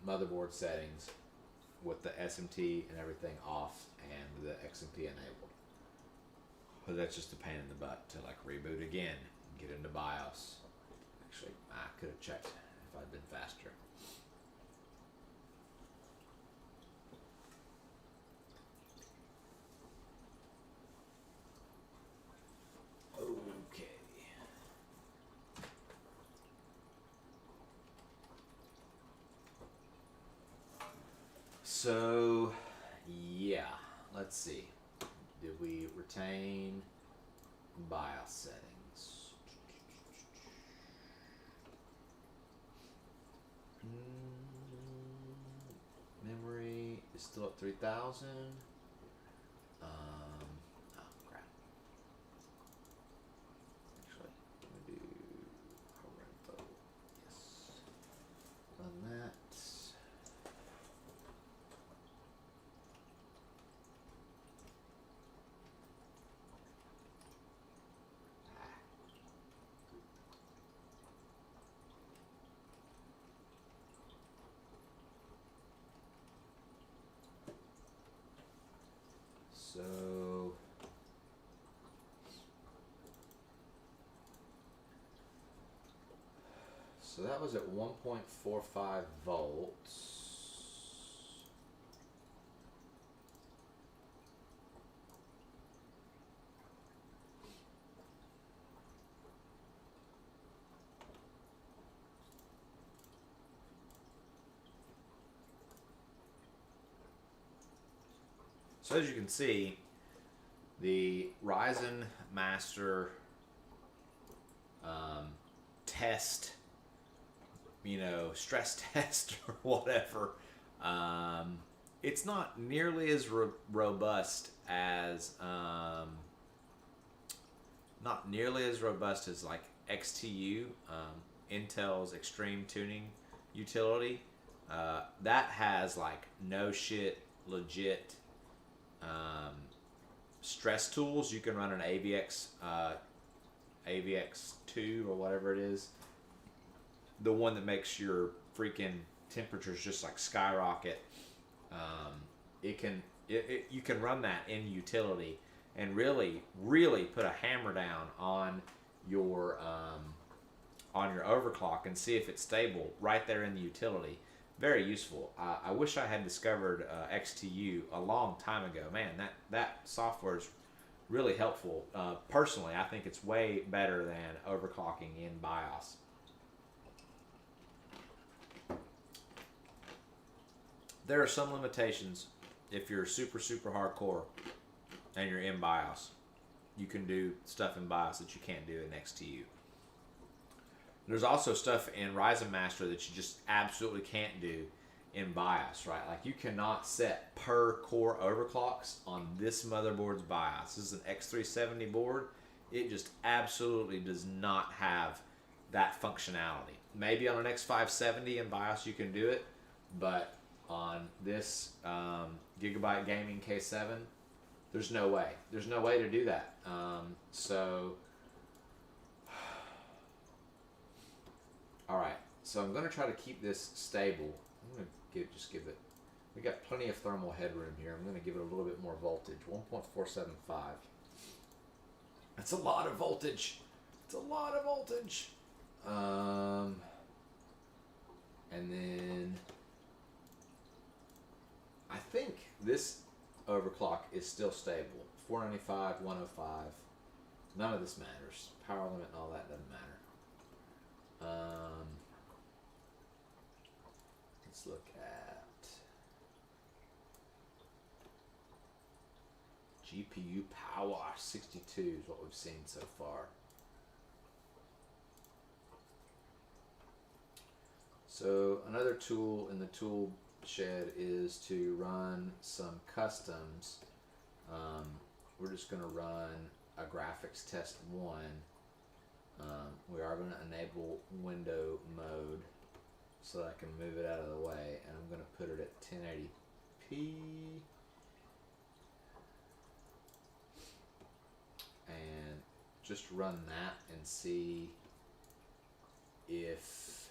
motherboard settings with the SMT and everything off and the XMP enabled. But that's just a pain in the butt to like reboot again, get into BIOS. Actually, I could have checked if I'd been faster. Okay. So, yeah, let's see. Did we retain BIOS settings? Memory is still at 3000. Oh crap. Actually, let me do parental. Yes. On that. So that was at 1.45 volts. So as you can see, the Ryzen Master test, stress test or whatever, it's not nearly as robust as like XTU, Intel's Extreme Tuning Utility. That has like no shit legit stress tools. You can run an AVX2 or whatever it is, the one that makes your freaking temperatures just like skyrocket. You can run that in utility and really put a hammer down on your overclock and see if it's stable right there in the utility. Very useful. I wish I had discovered XTU a long time ago. Man, that software is really helpful. Personally, I think it's way better than overclocking in BIOS. There are some limitations if you're super hardcore and you're in BIOS. You can do stuff in BIOS that you can't do in XTU. There's also stuff in Ryzen Master that you just absolutely can't do in BIOS, right? Like you cannot set per core overclocks on this motherboard's BIOS. This is an X370 board. It just absolutely does not have that functionality. Maybe on an X570 in BIOS you can do it, but on this Gigabyte Gaming K7, there's no way. There's no way to do that. Alright, so I'm going to try to keep this stable. I'm going to just give it, we got plenty of thermal headroom here. I'm going to give it a little bit more voltage, 1.475. That's a lot of voltage. It's a lot of voltage. And then I think this overclock is still stable. 495, 105. None of this matters. Power limit and all that doesn't matter. Let's look at GPU power. 62 is what we've seen so far. So another tool in the tool shed is to run some customs we're just going to run a graphics test 1. We are going to enable window mode so that I can move it out of the way, and I'm going to put it at 1080p. And just run that and see if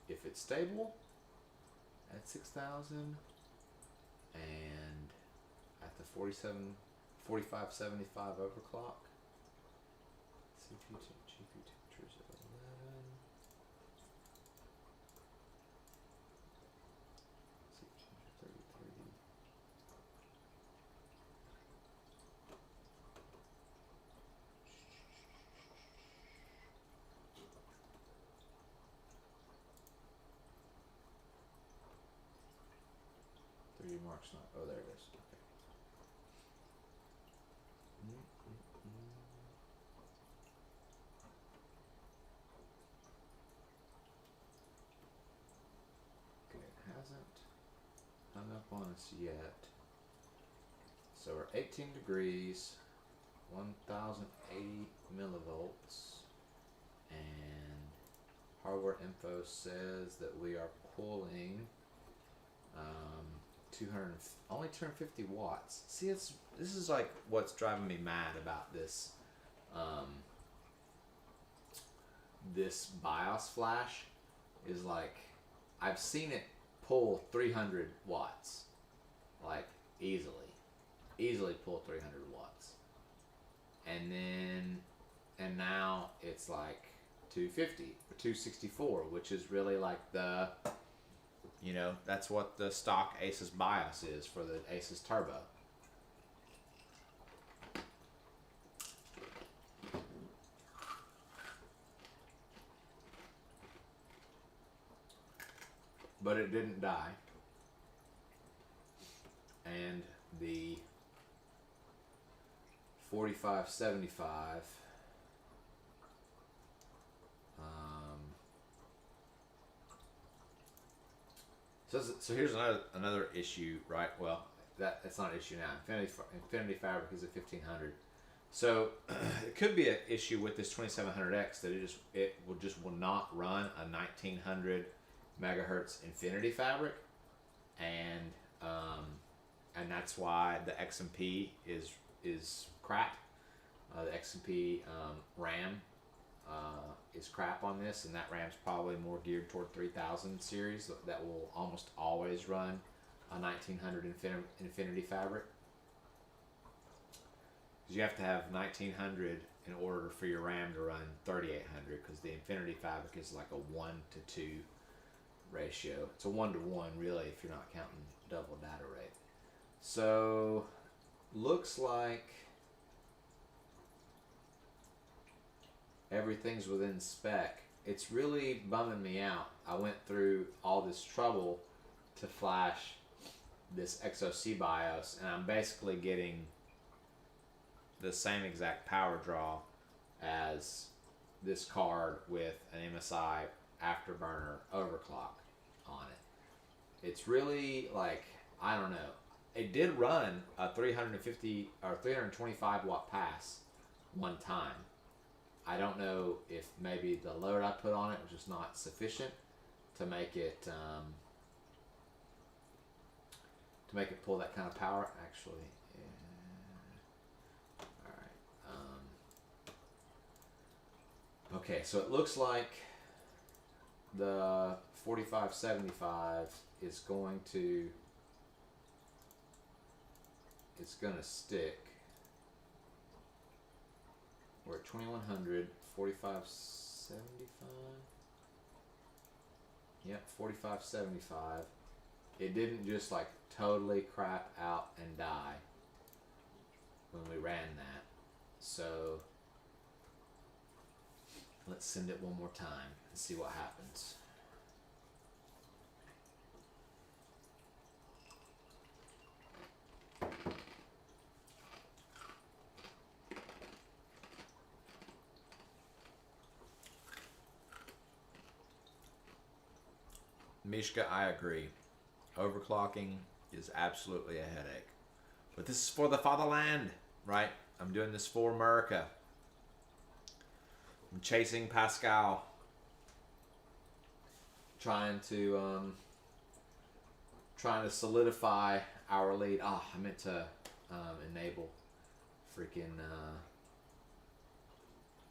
it's stable at 6,000 and at the 4575 overclock. CPU GPU temperatures at 11. CPU 33. Mark's not. Oh, there it is. Okay. Okay, it hasn't hung up on us yet. So we're 18 degrees, 1080 millivolts, and hardware info says that we are pulling only 250 watts. See, this is like what's driving me mad about this this BIOS flash is like I've seen it pull 300 watts, like easily pull 300 watts, and now it's like 250 or 264, which is really like the, you know, that's what the stock Asus BIOS is for the Asus Turbo. But it didn't die. And the 4575 so here's another issue, right? Well, that's not an issue now. Infinity Fabric is at 1500. So it could be an issue with this 2700X that it will not run a 1900 megahertz Infinity Fabric, and that's why the XMP is crap. The XMP RAM is crap on this, and that RAM's probably more geared toward 3000 series that will almost always run a 1900 Infinity Fabric. Because you have to have 1900 in order for your RAM to run 3800, because the Infinity Fabric is like a 1-to-2 ratio. It's a 1-to-1 really if you're not counting double data rate. So looks like everything's within spec. It's really bumming me out. I went through all this trouble to flash this XOC BIOS, and I'm basically getting the same exact power draw as this card with an MSI Afterburner overclock on it. It's really like, I don't know. It did run a 350 or 325 watt pass one time. I don't know if maybe the load I put on it was just not sufficient to make it pull that kind of power. Actually, yeah. All right. Okay, so it looks like the 4575 is going to stick. We're at 2100, 4575. Yep, 4575. It didn't just like totally crap out and die when we ran that. So let's send it one more time and see what happens. Mishka, I agree. Overclocking is absolutely a headache. But this is for the fatherland, right? I'm doing this for America. I'm chasing Pascal. Trying to solidify our lead. Ah, I meant to enable freaking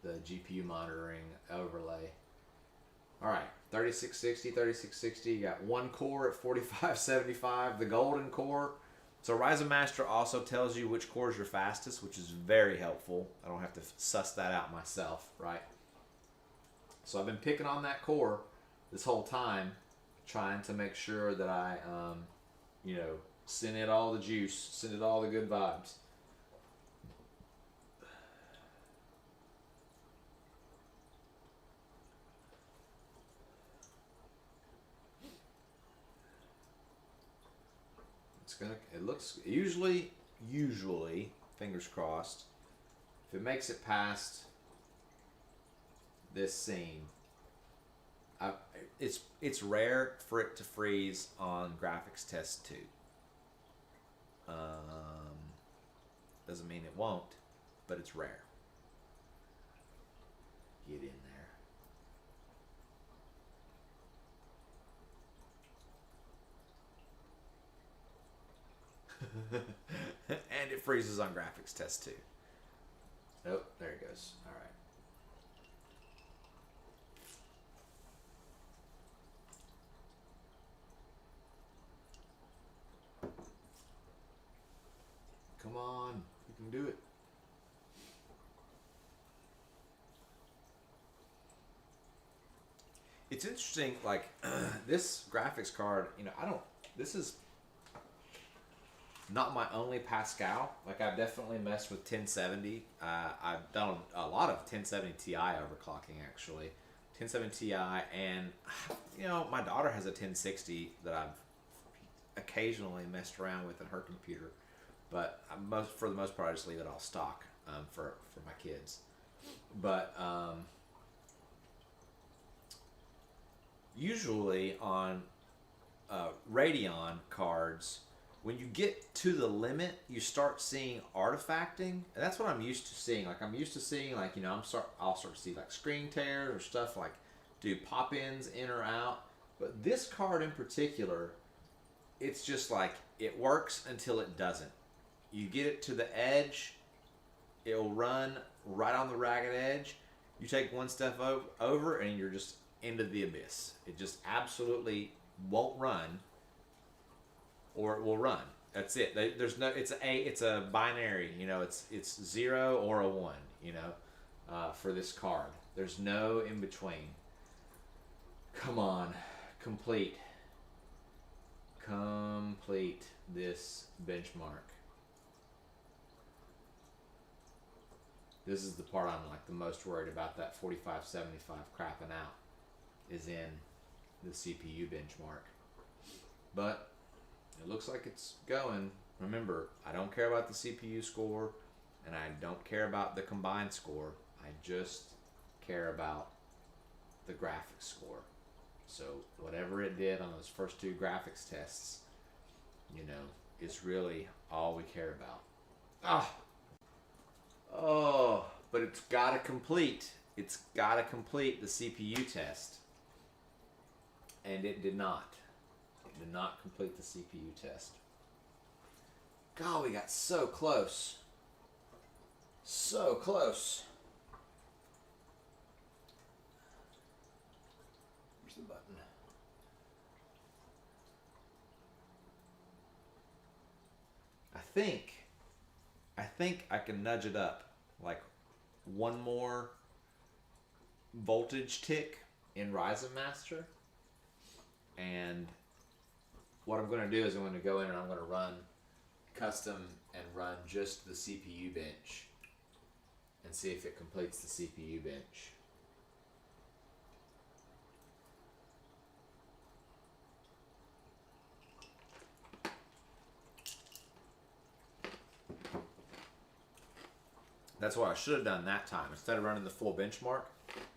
the GPU monitoring overlay. All right, 3660. You got one core at 4575, the golden core. So Ryzen Master also tells you which core is your fastest, which is very helpful. I don't have to suss that out myself, right? So I've been picking on that core this whole time, trying to make sure that I, you know, send it all the juice, send it all the good vibes. It looks, usually, fingers crossed, if it makes it past this scene, it's rare for it to freeze on graphics test 2. Doesn't mean it won't, but it's rare. Get in there. And it freezes on graphics test 2. Oh, there it goes. All right. Come on, you can do it. It's interesting, like, this graphics card, you know, this is not my only Pascal. Like, I've definitely messed with 1070. I've done a lot of 1070 Ti overclocking, actually. 1070 Ti, and, you know, my daughter has a 1060 that I've occasionally messed around with in her computer. But for the most part, I just leave it all stock for my kids. But usually on Radeon cards, when you get to the limit, you start seeing artifacting, and that's what I'm used to seeing. Like, I'm used to seeing, like, you know, I'll start to see like screen tears or stuff, like do pop-ins in or out. But this card in particular, it's just like it works until it doesn't. You get it to the edge, it'll run right on the ragged edge. You take one step over and you're just into the abyss. It just absolutely won't run, or it will run. That's it. There's no. It's a binary. You know, it's 0 or a 1. You know, for this card, there's no in between. Come on, complete this benchmark. This is the part I'm like the most worried about, that 4575 crapping out, is in the CPU benchmark. But it looks like it's going. Remember, I don't care about the CPU score, and I don't care about the combined score. I just care about the graphics score. So whatever it did on those first 2 graphics tests, you know, is really all we care about. Oh, but it's got to complete. It's got to complete the CPU test. And it did not. It did not complete the CPU test. God, we got so close. So close. Where's the button? I think I can nudge it up like one more voltage tick in Ryzen Master. And what I'm going to do is I'm going to go in and I'm going to run custom and run just the CPU bench and see if it completes the CPU bench. That's what I should have done that time. Instead of running the full benchmark,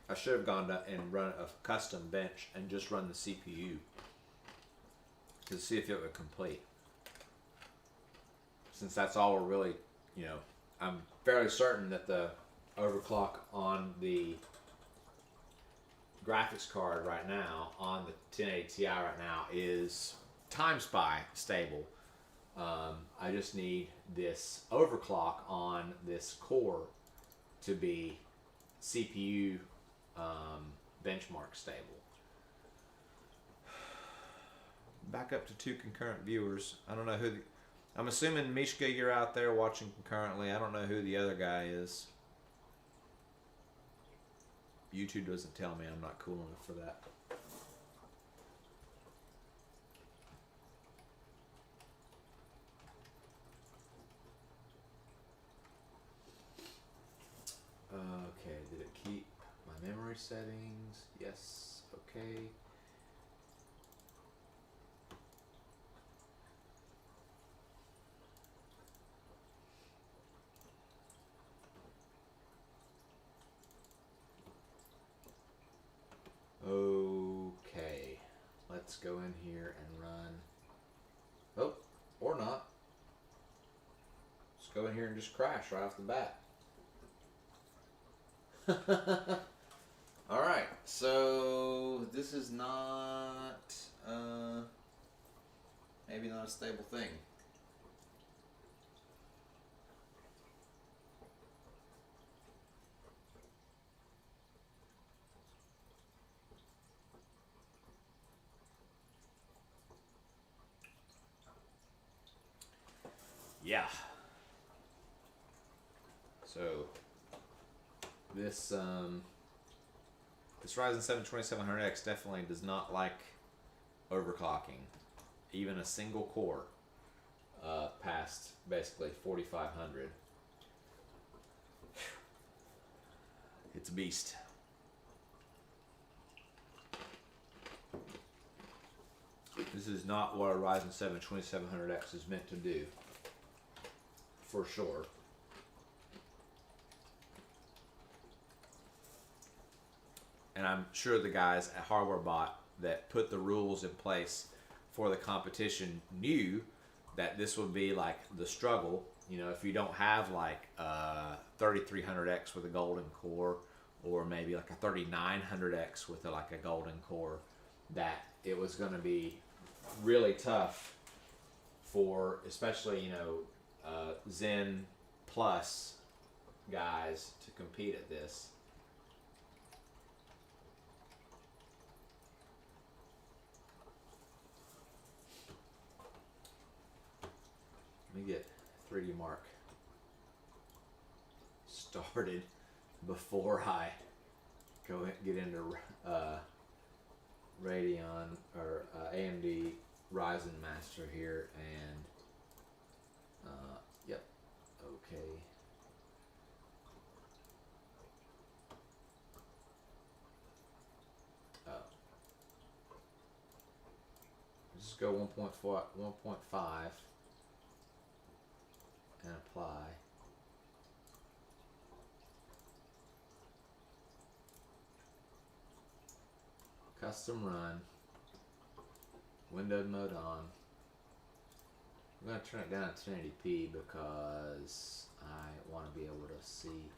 I should have gone and run a custom bench and just run the CPU to see if it would complete. since that's all we're really, I'm fairly certain that the overclock on the graphics card right now, on the 1080 Ti right now, is TimeSpy stable. I just need this overclock on this core to be CPU benchmark stable. Back up to 2 concurrent viewers. I don't know who I'm assuming, Mishka, you're out there watching concurrently. I don't know who the other guy is. YouTube doesn't tell me. I'm not cool enough for that. Okay, did it keep my memory settings? Yes, okay. Okay, let's go in here and run. Oh, or not. Let's go in here and just crash right off the bat. Alright, so this is not, maybe not a stable thing. Yeah. So this Ryzen 7 2700X definitely does not like overclocking, even a single core past basically 4500. It's a beast. This is not what a Ryzen 7 2700X is meant to do, for sure. And I'm sure the guys at HWbot that put the rules in place for the competition knew that this would be like the struggle. You know, if you don't have like a 3300X with a golden core, or maybe like a 3900X with like a golden core, that it was going to be really tough for, especially, you know, Zen Plus guys to compete at this. Let me get 3D Mark started before I get into Radeon or AMD Ryzen Master here, and yep, okay. Just go 1.5 and apply. Custom run. Windowed mode on. I'm going to turn it down to 1080p because I want to be able to see.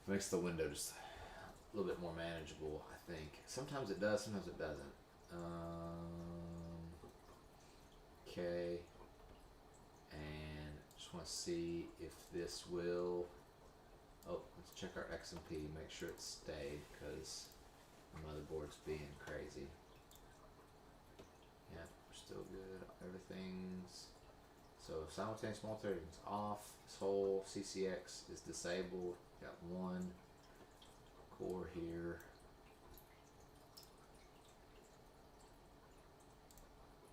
It makes the window just a little bit more manageable, I think. Sometimes it does, sometimes it doesn't. Okay. And just want to see if this will. Oh, let's check our XMP, make sure it stayed, because the motherboard's being crazy. Yeah, we're still good. Everything's. So simultaneous multi-threading is off. This whole CCX is disabled. Got one core here.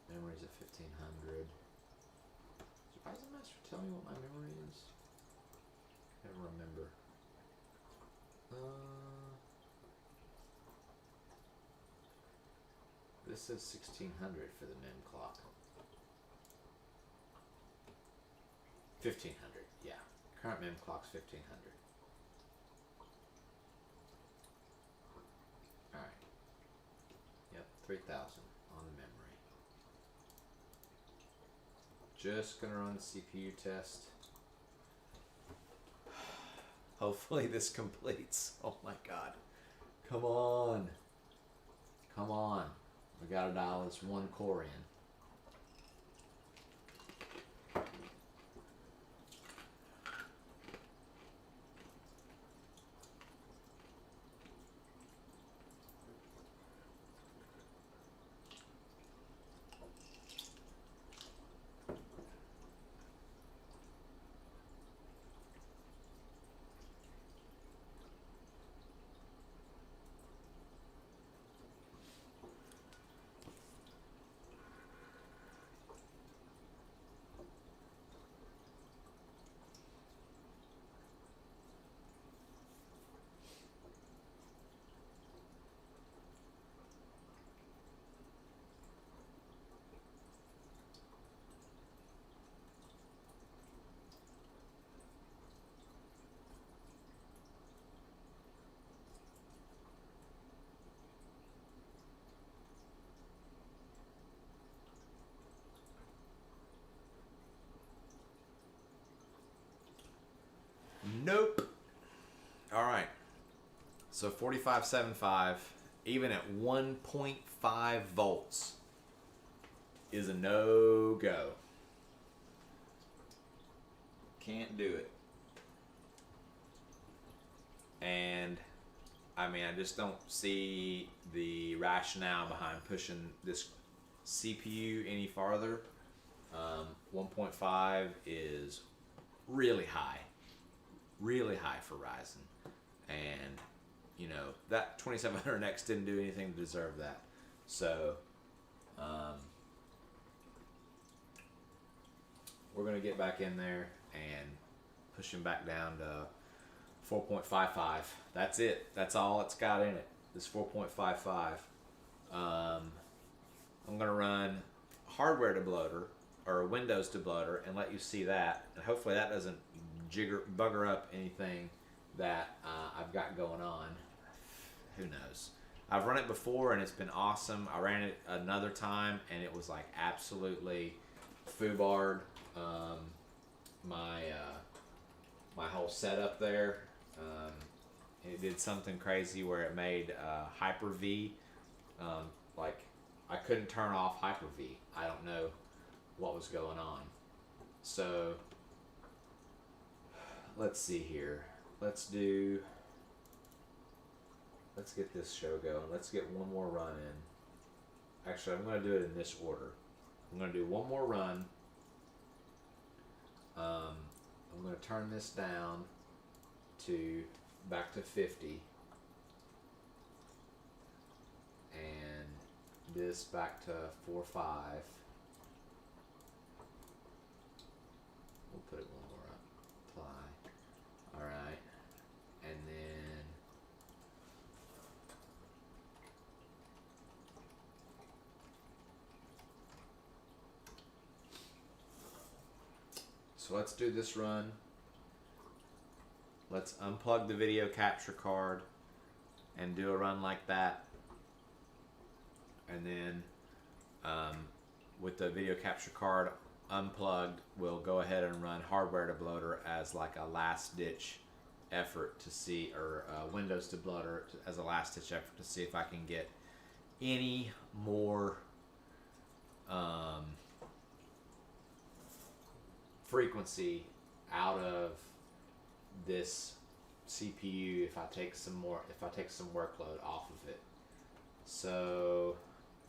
Memory's at 1500. Does Ryzen Master tell me what my memory is? I don't remember. This says 1600 for the mem clock. 1500, yeah. Current mem clock's 1500. Alright. Yep, 3000 on the memory. Just gonna run the CPU test. Hopefully this completes. Oh my god. Come on. Come on. We gotta dial this one core in. Nope. All right. So 4575, even at 1.5 volts, is a no-go. Can't do it. And I mean, I just don't see the rationale behind pushing this CPU any farther. 1.5 is really high for Ryzen, and you know that 2700X didn't do anything to deserve that. So we're gonna get back in there and push him back down to 4.55. That's it. That's all it's got in it. This 4.55. I'm gonna run hardware debloater or Windows debloater and let you see that, and hopefully that doesn't bugger up anything that I've got going on. Who knows? I've run it before and it's been awesome. I ran it another time and it was like absolutely foobarred. My whole setup there. It did something crazy where it made Hyper-V. Like I couldn't turn off Hyper-V. I don't know what was going on. So let's see here. Let's get this show going. Let's get one more run in. Actually, I'm going to do it in this order. I'm going to do one more run. I'm going to turn this down to back to 50. And this back to 4.5. We'll put it one more up. Apply. Alright. And then so let's do this run. Let's unplug the video capture card and do a run like that. And then with the video capture card unplugged, we'll go ahead and run hardware debloater as like a last ditch effort to see, or Windows debloater as a last ditch effort to see if I can get any more frequency out of this CPU if I take some workload off of it. So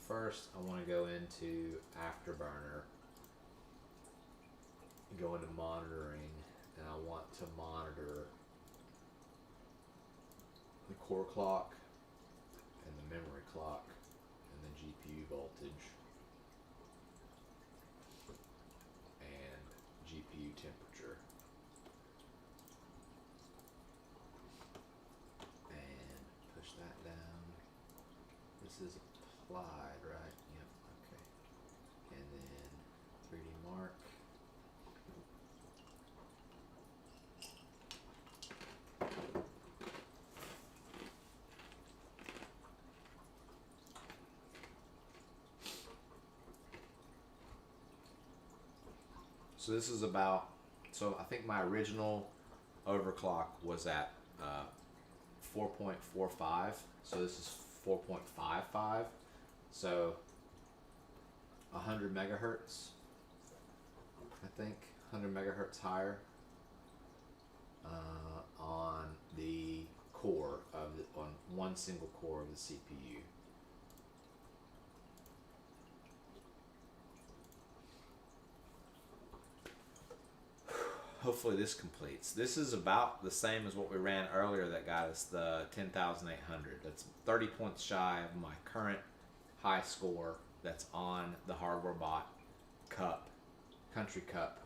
first I want to go into Afterburner, go into monitoring, and I want to monitor the core clock and the memory clock and the GPU voltage and GPU temperature. And push that down. This is applied, right? Yep, okay. And then 3D Mark. So this is about, so I think my original overclock was at 4.45. So this is 4.55. So 100 megahertz, I think, 100 megahertz higher on the core of the, on one single core of the CPU. Hopefully this completes. This is about the same as what we ran earlier that got us the 10,800. That's 30 points shy of my current high score that's on the HWbot Cup, Country Cup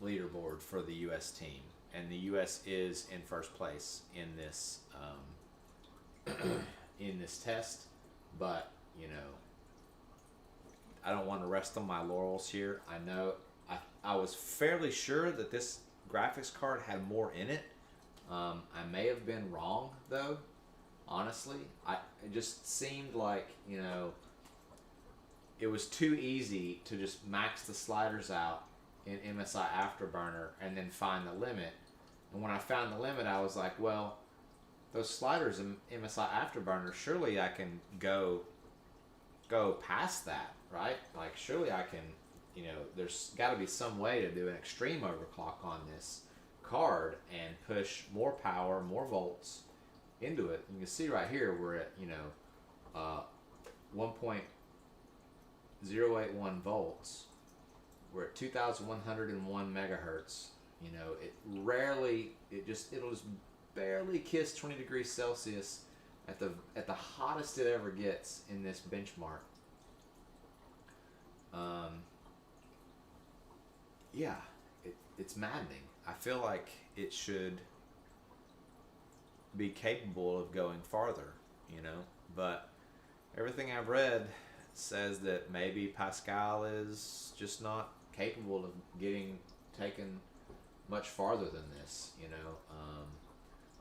leaderboard for the U.S. team. And the U.S. is in first place in this in this test, but you know, I don't want to rest on my laurels here. I know I was fairly sure that this graphics card had more in it. I may have been wrong though. Honestly, it just seemed like, you know, it was too easy to just max the sliders out in MSI Afterburner and then find the limit. And when I found the limit, I was like, well, those sliders in MSI Afterburner, surely I can go past that, right? Like, surely I can, you know, there's got to be some way to do an extreme overclock on this card and push more power, more volts into it. You can see right here we're at, you know, 1.081 volts. We're at 2,101 megahertz. You know, it'll just barely kiss 20 degrees Celsius at the hottest it ever gets in this benchmark. Yeah, it's maddening. I feel like it should be capable of going farther, you know, but everything I've read says that maybe Pascal is just not capable of getting taken much farther than this, you know.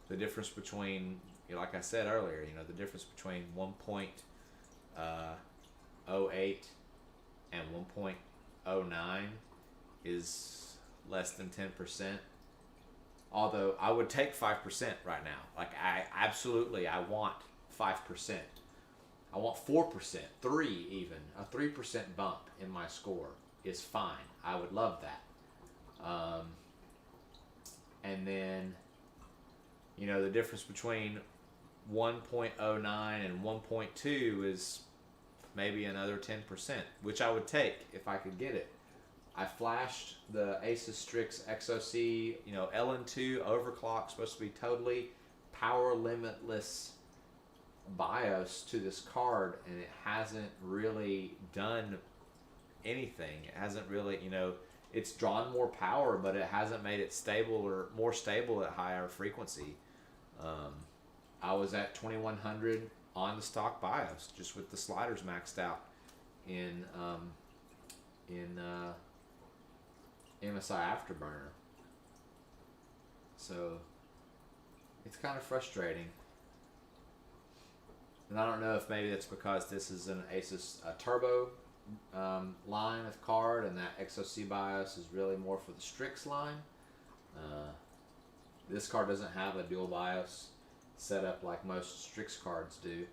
The difference between, you know, like I said earlier, you know, the difference between 1.08 and 1.09 is less than 10%. Although I would take 5% right now. Like, I want 5%. I want 4%, 3 even. A 3% bump in my score is fine. I would love that. And then, you know, the difference between 1.09 and 1.2 is maybe another 10%, which I would take if I could get it. I flashed the Asus Strix XOC, you know, LN2 overclock, supposed to be totally power limitless BIOS to this card, and it hasn't really done anything. It hasn't really, you know, it's drawn more power, but it hasn't made it stable or more stable at higher frequency. I was at 2100 on the stock BIOS, just with the sliders maxed out in MSI Afterburner. So it's kind of frustrating. And I don't know if maybe that's because this is an Asus Turbo line of card, and that XOC BIOS is really more for the Strix line. This card doesn't have a dual BIOS setup like most Strix cards do.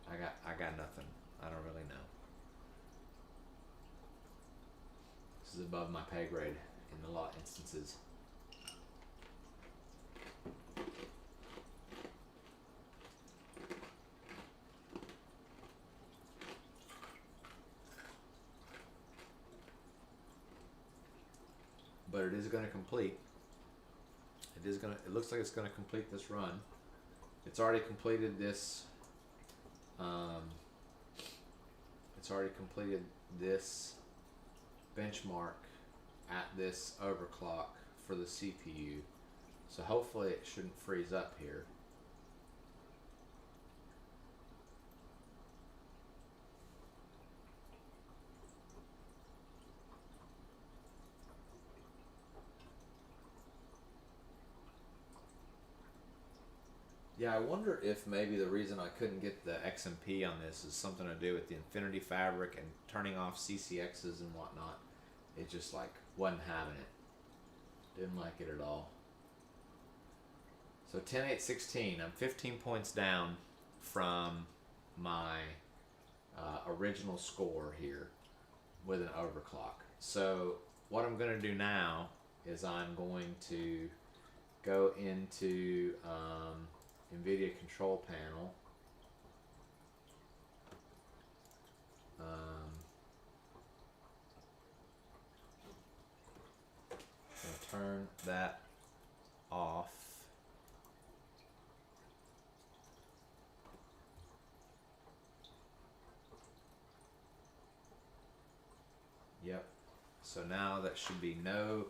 I got nothing. I don't really know. This is above my pay grade in a lot of instances. But it is going to complete. It looks like it's going to complete this run. It's already completed this. It's already completed this benchmark at this overclock for the CPU. So hopefully it shouldn't freeze up here. Yeah, I wonder if maybe the reason I couldn't get the XMP on this is something to do with the Infinity Fabric and turning off CCXs and whatnot. It just like wasn't having it. Didn't like it at all. So 10.8.16, I'm 15 points down from my original score here with an overclock. So what I'm going to do now is I'm going to go into NVIDIA control panel. Turn that off. Yep. So now that should be no,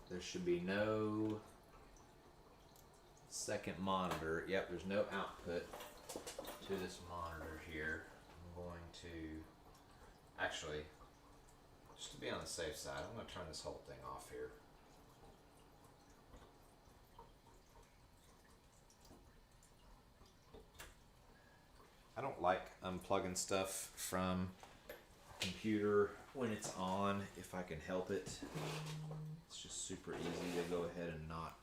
there should be no second monitor. Yep, there's no output to this monitor here. I'm going to, actually, just to be on the safe side, I'm going to turn this whole thing off here. I don't like unplugging stuff from computer when it's on if I can help it. It's just super easy to go ahead and not,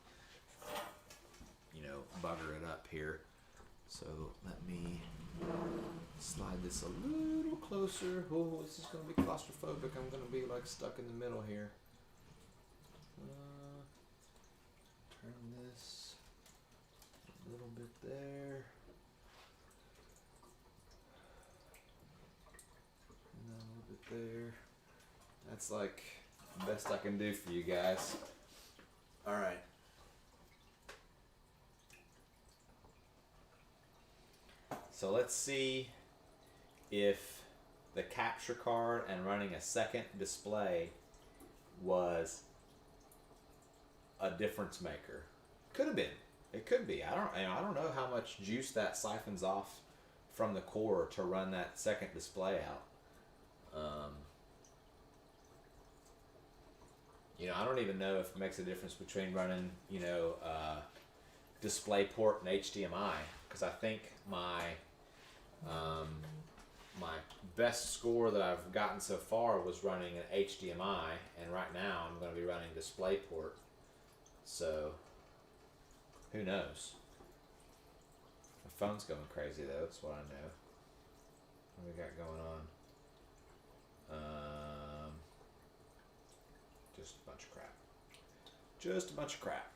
you know, bugger it up here. So let me slide this a little closer. Oh, this is going to be claustrophobic. I'm going to be like stuck in the middle here. Turn this a little bit there. And then a little bit there. That's like the best I can do for you guys. All right. So let's see if the capture card and running a second display was a difference maker. Could have been. It could be. I don't know how much juice that siphons off from the core to run that second display out. You know, I don't even know if it makes a difference between running, you know, DisplayPort and HDMI, because I think my my best score that I've gotten so far was running an HDMI, and right now I'm going to be running DisplayPort. So who knows? My phone's going crazy though. That's what I know. What we got going on? Just a bunch of crap. Just a bunch of crap.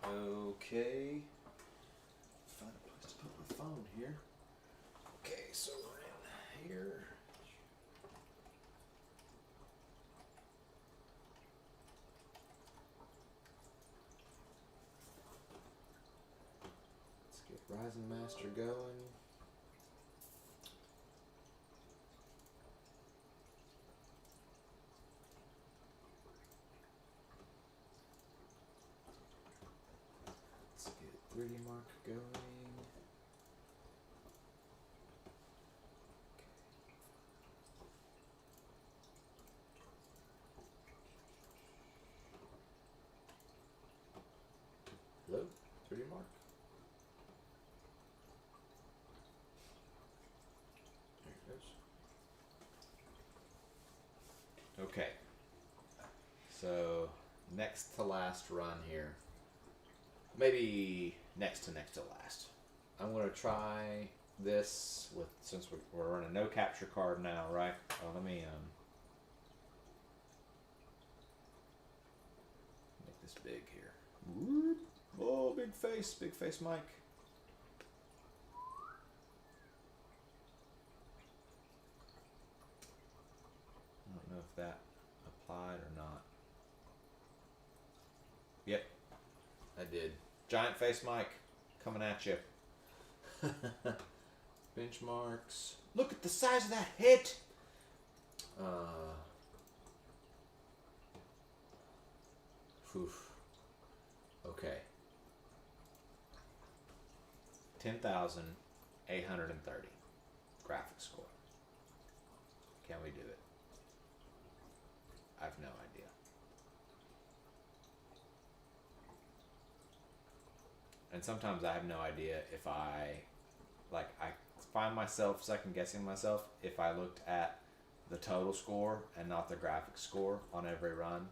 Okay. Find a place to put my phone here. Okay, so we're in here. Let's get Ryzen Master going. Let's get 3D Mark going. Hello, 3D Mark. There it goes. Okay. So next to last run here. Maybe next to last. I'm gonna try this with, since we're running no capture card now, right? Oh, let me make this big here. Whoop. Oh, big face mic. I don't know if that applied or not. Yep, I did. Giant face mic coming at you. Benchmarks. Look at the size of that hit. Okay. 10,830 graphics score. Can we do it? I have no idea. And sometimes I have no idea if I find myself second guessing myself if I looked at the total score and not the graphics score on every run.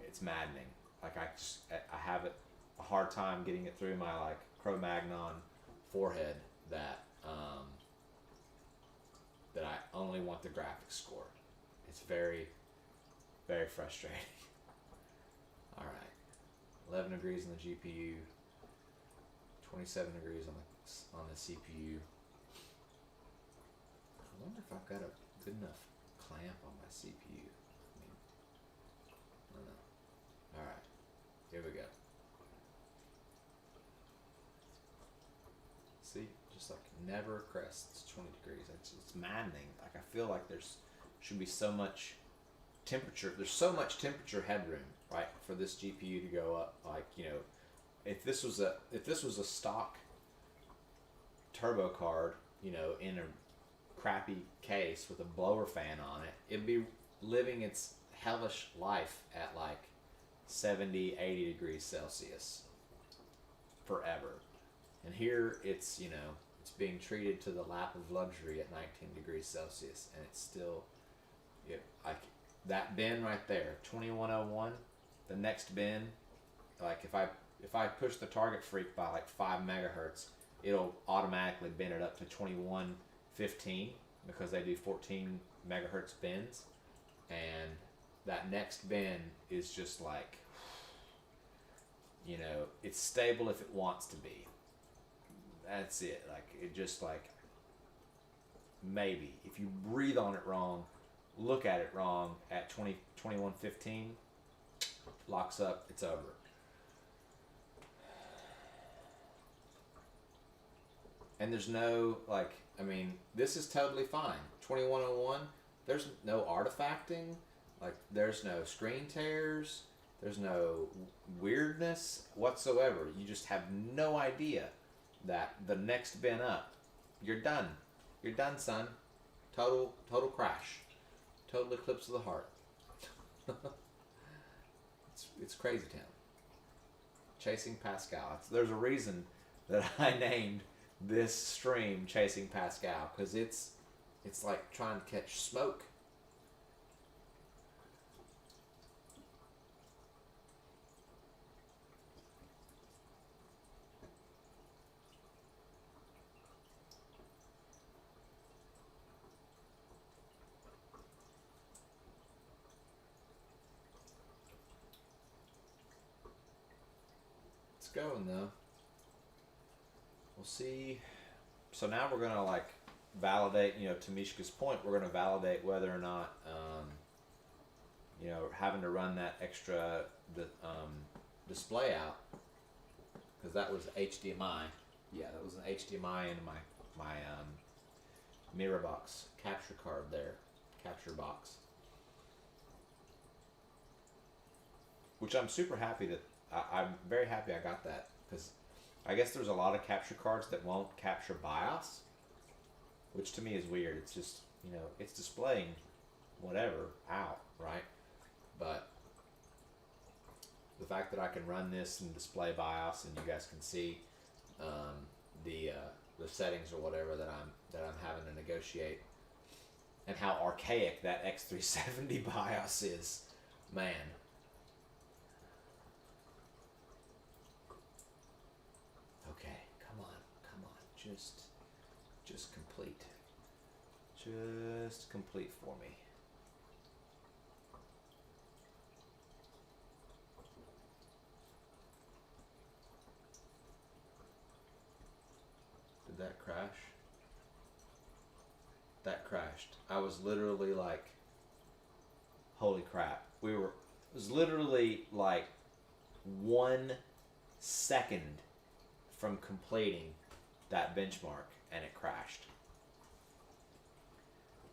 It's maddening. Like I have a hard time getting it through my like Cro-Magnon forehead that that I only want the graphics score. It's very, very frustrating. All right, 11 degrees on the GPU, 27 degrees on the CPU. I wonder if I've got a good enough clamp on my CPU. I don't know. All right, here we go. See, just like never crests 20 degrees. It's maddening. Like I feel like there's should be so much temperature. There's so much temperature headroom, right, for this GPU to go up. Like, you know, if this was a stock turbo card, you know, in a crappy case with a blower fan on it, it'd be living its hellish life at like 70, 80 degrees Celsius forever. And here it's, you know, it's being treated to the lap of luxury at 19 degrees Celsius, and it's still, like that bin right there, 2101, the next bin, like if I push the target freak by like 5 megahertz, it'll automatically bin it up to 2115 because they do 14 megahertz bins, and that next bin is just like, you know, it's stable if it wants to be. That's it. Like it just like, maybe if you breathe on it wrong, look at it wrong at 2115, locks up, it's over. And there's no, like, I mean, this is totally fine. 2101, there's no artifacting, like there's no screen tears, there's no weirdness whatsoever. You just have no idea that the next bin up, you're done. You're done, son. Total crash. Total eclipse of the heart. It's crazy town. Chasing Pascal. There's a reason that I named this stream Chasing Pascal, because it's like trying to catch smoke. Going though. We'll see. So now we're gonna like validate, you know, to Mishka's point, we're gonna validate whether or not you know, having to run that extra display out, because that was HDMI. Yeah, that was an HDMI into my mirror box capture card there, capture box, which I'm super happy that I'm very happy I got that, because I guess there's a lot of capture cards that won't capture BIOS, which to me is weird. It's just, you know, it's displaying whatever out, right? But the fact that I can run this and display BIOS, and you guys can see the settings or whatever that I'm having to negotiate, and how archaic that X370 BIOS is, man. Just complete. Just complete for me. Did that crash? That crashed. I was literally like, holy crap. It was literally like 1 second from completing that benchmark, and it crashed.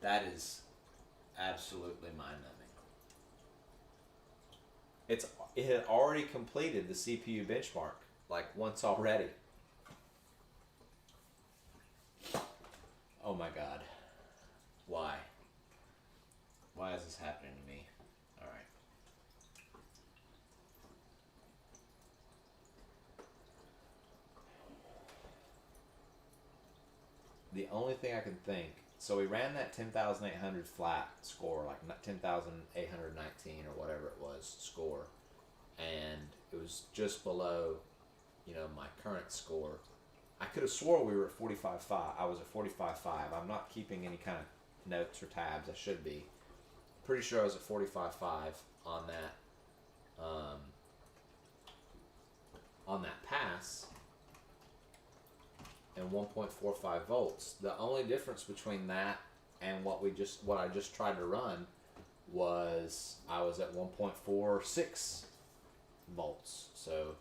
That is absolutely mind-numbing. It had already completed the CPU benchmark like once already. Oh my god. Why? Why is this happening to me? All right. only thing I can think. So we ran that 10,800 flat score, like 10,819 or whatever it was score, and it was just below, you know, my current score. I could have swore we were at 45.5. I was at 45.5. I'm not keeping any kind of notes or tabs. I should be. Pretty sure I was at 45.5 on that pass, and 1.45 volts. The only difference between that and what I just tried to run was I was at 1.46 volts. So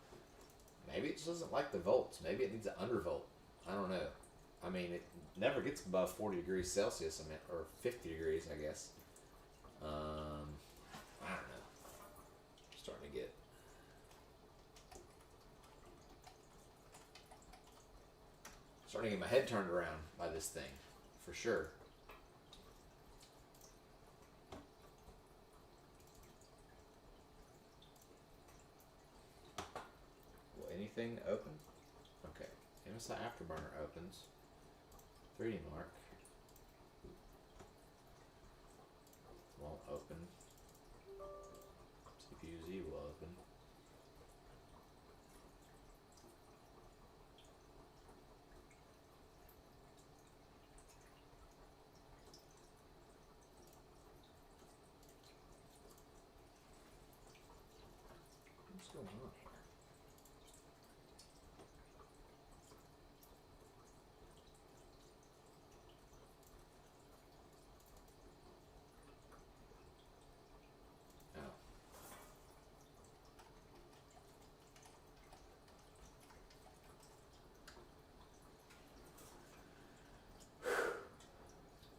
maybe it just doesn't like the volts. Maybe it needs an undervolt. I don't know. I mean, it never gets above 40 degrees Celsius, I mean, or 50 degrees, I guess. I don't know. Starting to get my head turned around by this thing, for sure. Will anything open? Okay. MSI Afterburner opens. 3D Mark won't open. CPU Z will open. What's going on here? Oh.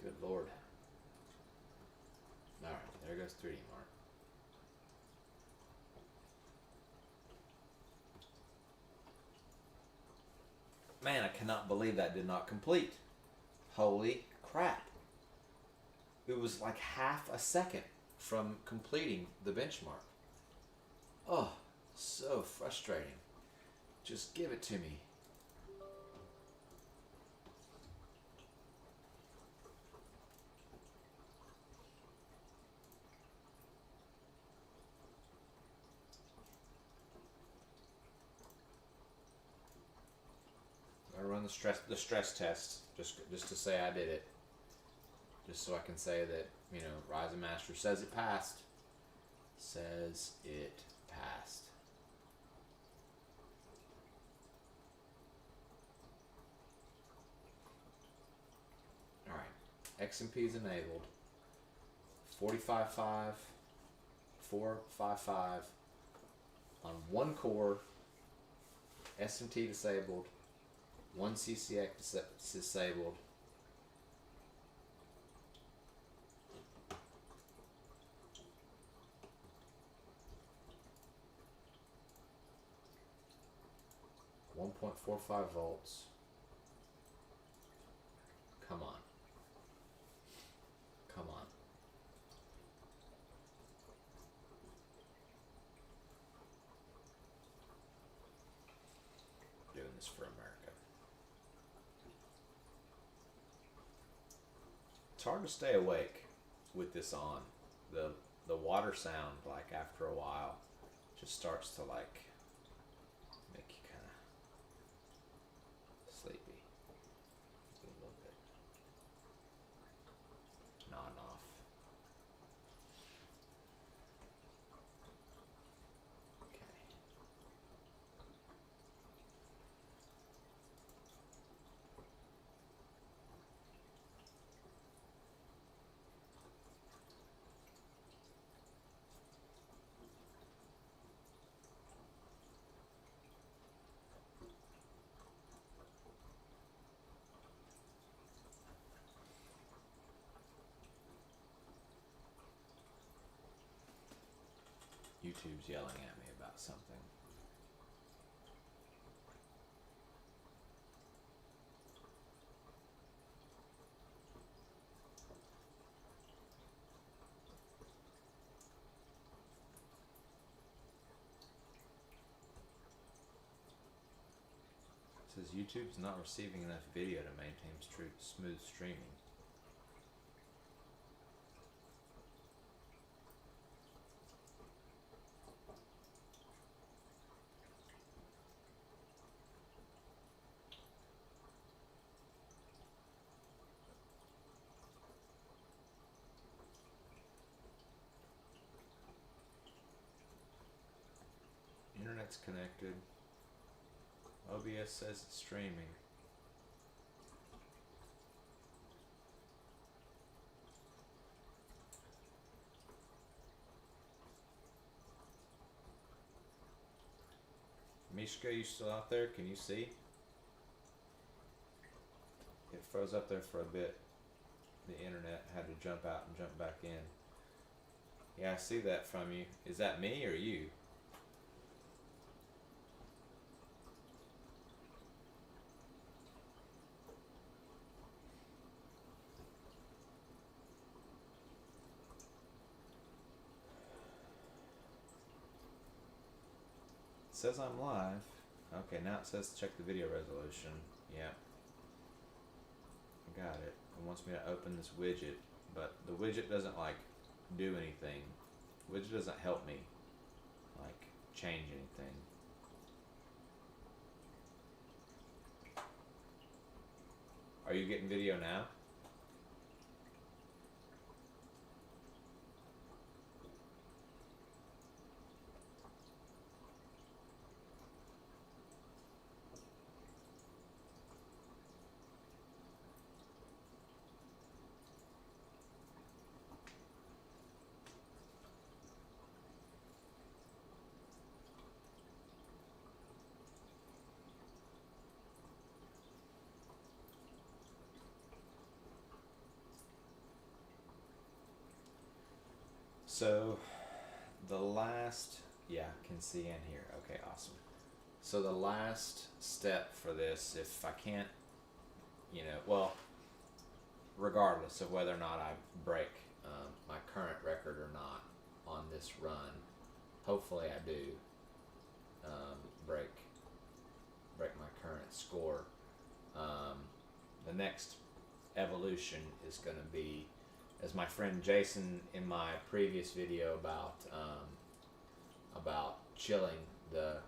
Good Lord. Alright, there goes 3D Mark. Man, I cannot believe that did not complete. Holy crap. It was like half a second from completing the benchmark. Oh, so frustrating. Just give it to me. I run the stress test just to say I did it. Just so I can say that, you know, Ryzen Master says it passed. Says it passed. Alright. XMP is enabled. 45.5, 455 on one core. SMT disabled. One CCX disabled. .45 volts. Come on. Come on. Doing this for America. It's hard to stay awake with this on. The water sound, like, after a while, just starts to, like, make you kind of sleepy. A little bit. Nodding off. Okay. YouTube's yelling at me about something. Says YouTube's not receiving enough video to maintain smooth streaming. Internet's connected. OBS says it's streaming. Mishka, you still out there? Can you see? It froze up there for a bit. The internet had to jump out and jump back in. Yeah, I see that from you. Is that me or you? It says I'm live. Okay, now it says check the video resolution. Yeah. I got it. It wants me to open this widget, but the widget doesn't like do anything. The widget doesn't help me like change anything. Are you getting video now? So the last, yeah, can see in here. Okay, awesome. So the last step for this, if I can't, you know, well, regardless of whether or not I break my current record or not on this run, hopefully I do break my current score. The next evolution is going to be, as my friend Jason in my previous video about chilling the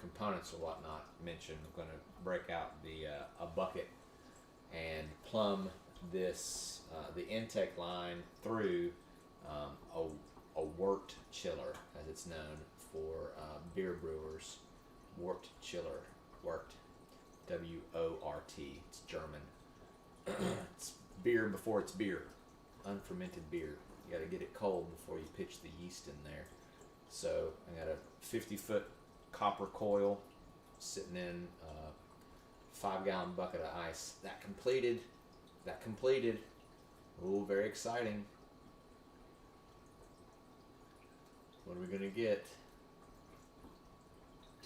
components or whatnot mentioned, I'm going to break out the a bucket and plumb this the intake line through a wort chiller, as it's known for beer brewers. Wort chiller, wort, W-O-R-T. It's German. It's beer before it's beer. Unfermented beer. You got to get it cold before you pitch the yeast in there. So I got a 50-foot copper coil sitting in a 5-gallon bucket of ice. That completed. Oh, very exciting. What are we gonna get?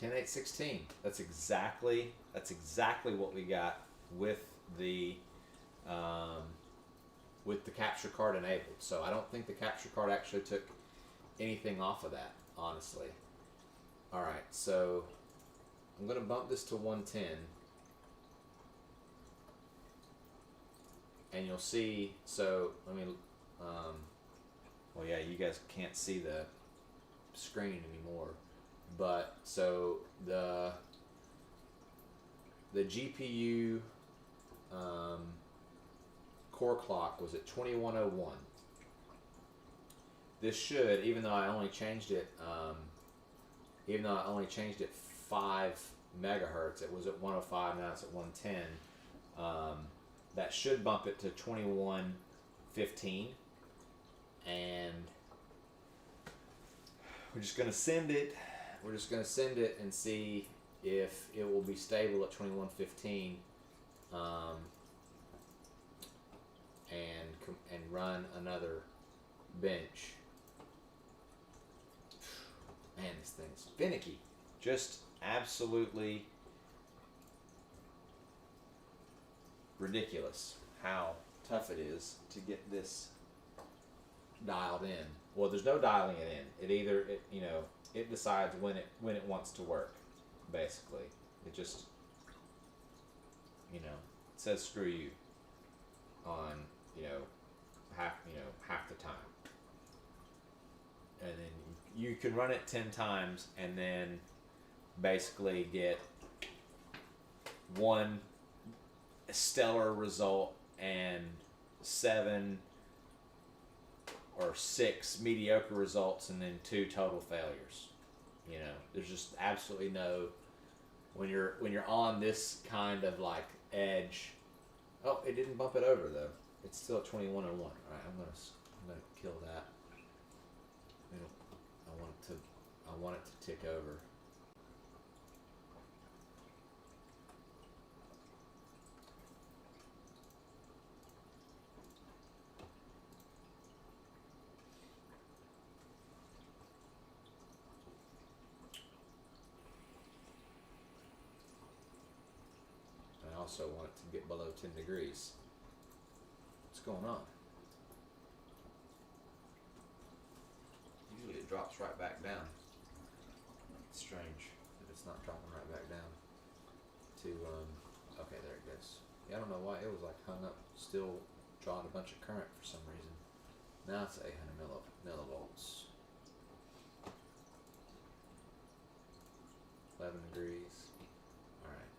10.8.16. That's exactly what we got with the capture card enabled. So I don't think the capture card actually took anything off of that, honestly. All right, so I'm gonna bump this to 110, and you'll see. So let me. Well, yeah, you guys can't see the screen anymore, but so the GPU core clock was at 2101. This should, even though I only changed it 5 megahertz, it was at 105, now it's at 110. That should bump it to 2115, and we're just gonna send it. And see if it will be stable at 2115, and run another bench. Man, this thing's finicky. Just absolutely ridiculous how tough it is to get this dialed in. Well, there's no dialing it in. It decides when it wants to work. Basically, it just you know, it says screw you on, half the time. And then you can run it 10 times and then basically get one stellar result and 7 or 6 mediocre results and then 2 total failures. There's just absolutely no, when you're on this kind of like edge. Oh, it didn't bump it over though. It's still at 21:01. All right, I'm gonna kill that. I want it to tick over. I also want it to get below 10 degrees. What's going on? Usually it drops right back down. It's strange that it's not dropping right back down to, okay, there it goes. Yeah, I don't know why it was like hung up, still drawing a bunch of current for some reason. Now it's 800 millivolts. 11 degrees. All right.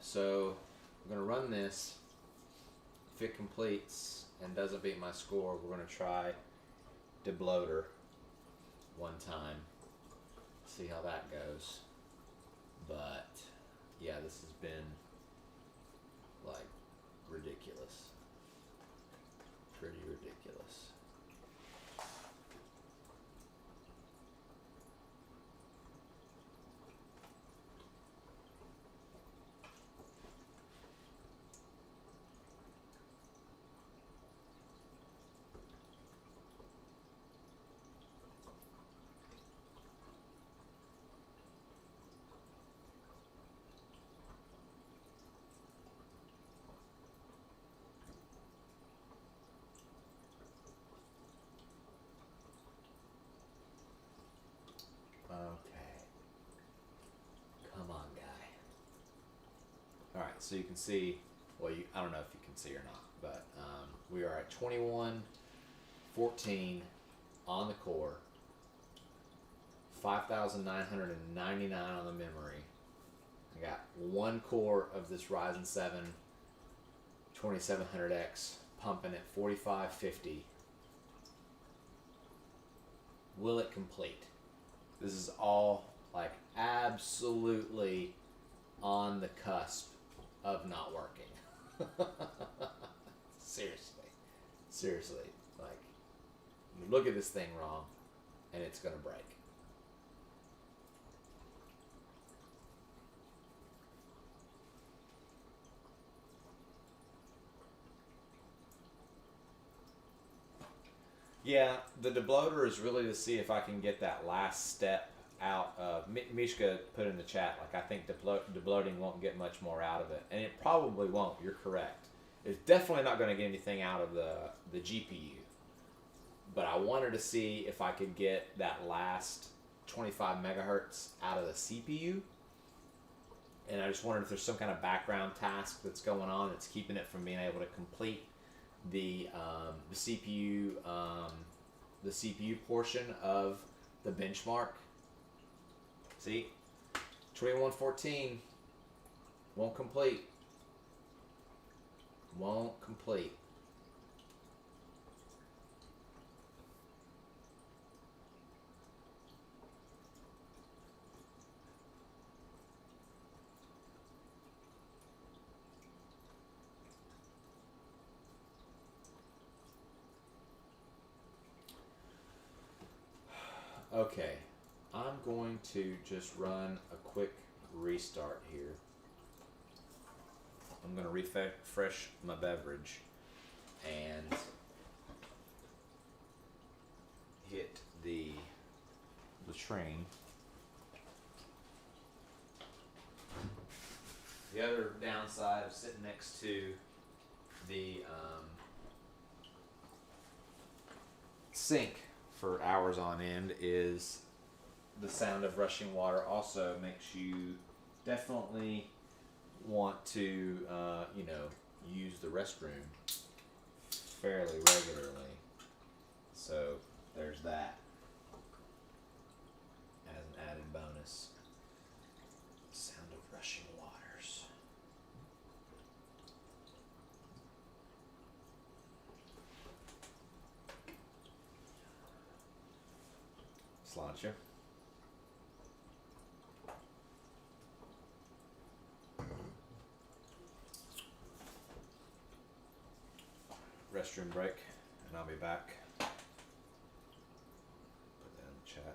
So I'm gonna run this. If it completes and doesn't beat my score, we're gonna try debloater one time. See how that goes. But yeah, this has been like ridiculous. Pretty ridiculous. Okay. Come on, guy. Alright, so you can see, well, I don't know if you can see or not, but we are at 2114 on the core, 5,999 on the memory. I got one core of this Ryzen 7 2700X pumping at 4550. Will it complete? This is all like absolutely on the cusp of not working. Seriously, like you look at this thing wrong and it's gonna break. Yeah, the debloater is really to see if I can get that last step out of. Mishka put in the chat, like, I think debloating won't get much more out of it. And it probably won't, you're correct. It's definitely not going to get anything out of the GPU. But I wanted to see if I could get that last 25 megahertz out of the CPU. And I just wondered if there's some kind of background task that's going on that's keeping it from being able to complete the CPU portion of the benchmark. See, 2114 won't complete. Won't complete. Okay, I'm going to just run a quick restart here. I'm going to refresh my beverage and hit the train. The other downside of sitting next to the sink for hours on end is the sound of rushing water. Also makes you definitely want to, you know, use the restroom fairly regularly. So there's that as an added bonus. Sound of rushing waters. Sláinte. Restroom break, and I'll be back. Put that in the chat.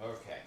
Okay.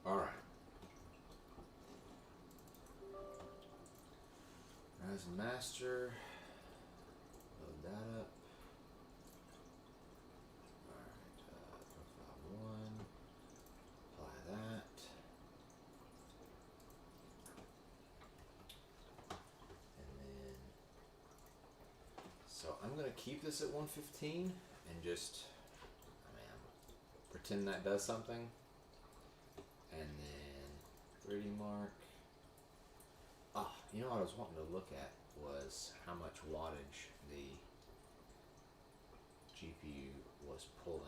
All right. Ryzen master. Load that up. All right. Profile 1. Apply that. And then, so I'm gonna keep this at 115 and just, pretend that does something. And then 3D mark. Ah, you know what I was wanting to look at was how much wattage the GPU was pulling.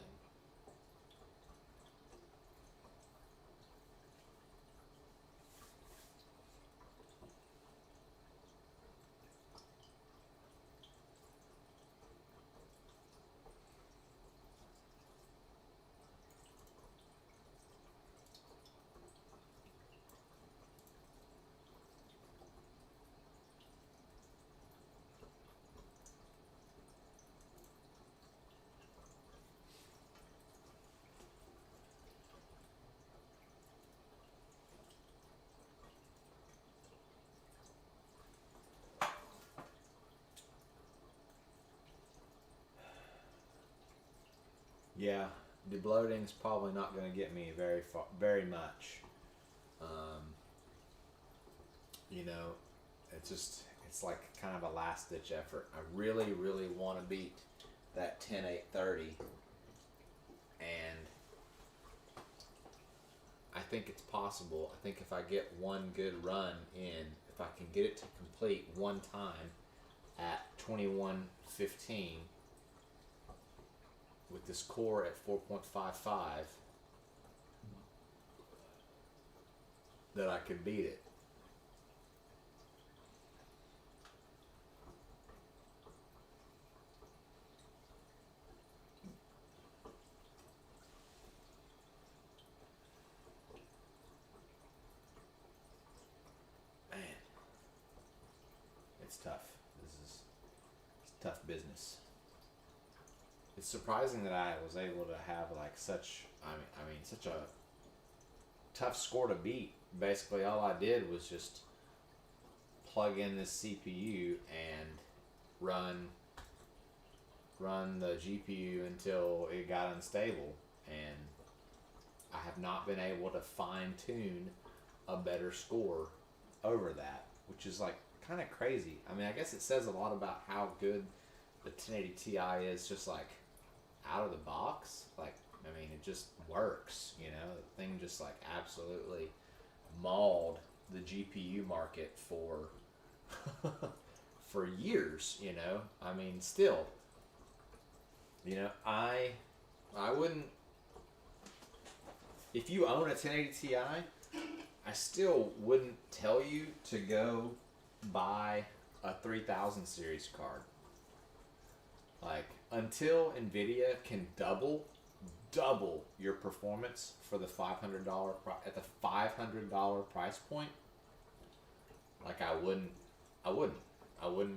Yeah, debloating's probably not going to get me very far, very much. You know, it's like kind of a last ditch effort. I really, really want to beat that 10830, and I think it's possible. I think if I get one good run in, if I can get it to complete one time at 2115 with this core at 4.55, that I could beat it. Man, it's tough. It's tough business. It's surprising that I was able to have like such, I mean, such a tough score to beat. Basically, all I did was just plug in this CPU and run the GPU until it got unstable, and I have not been able to fine tune a better score over that, which is like kind of crazy. I mean, I guess it says a lot about how good the 1080 Ti is, just like out of the box. Like, I mean, it just works, you know. The thing just like absolutely mauled the GPU market for for years, you know. I mean, still, you know, I wouldn't, if you own a 1080 Ti, I still wouldn't tell you to go buy a 3000 series card. Like, until Nvidia can double your performance for the $500 at the $500 price point, like I wouldn't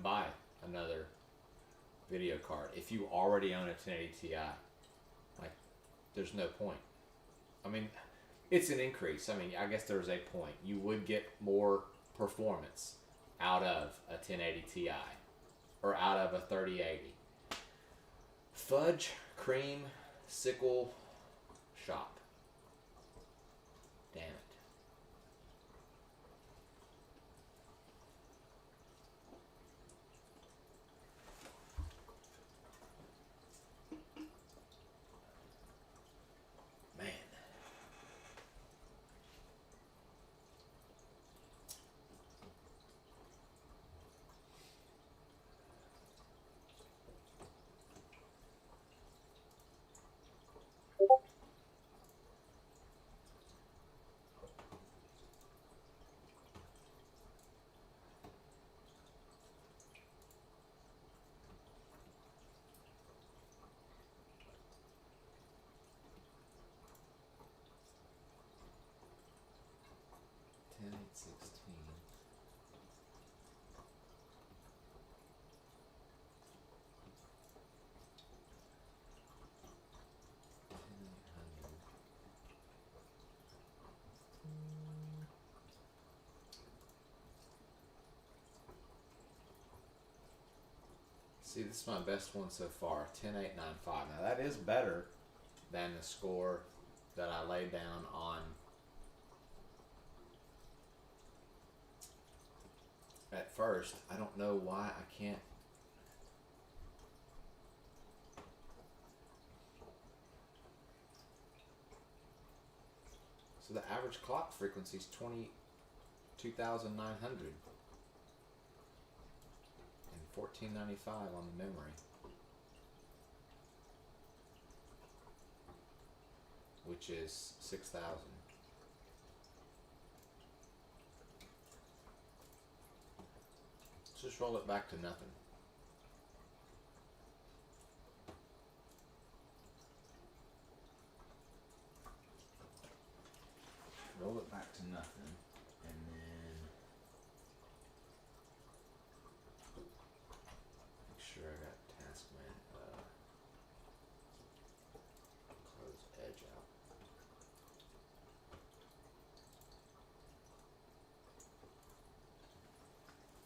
buy another video card if you already own a 1080 Ti. Like, there's no point. I mean, it's an increase. I mean, I guess there's a point. You would get more performance out of a 1080 Ti or out of a 3080. Fudge, cream, sickle, shop. Damn it. Man. See, this is my best one so far, 10895. Now that is better than the score that I laid down on at first. I don't know why I can't. So the average clock frequency is 22,900 and 1495 on the memory, which is 6,000. Just roll it back to nothing. Roll it back to nothing, and then make sure I got task man close edge out.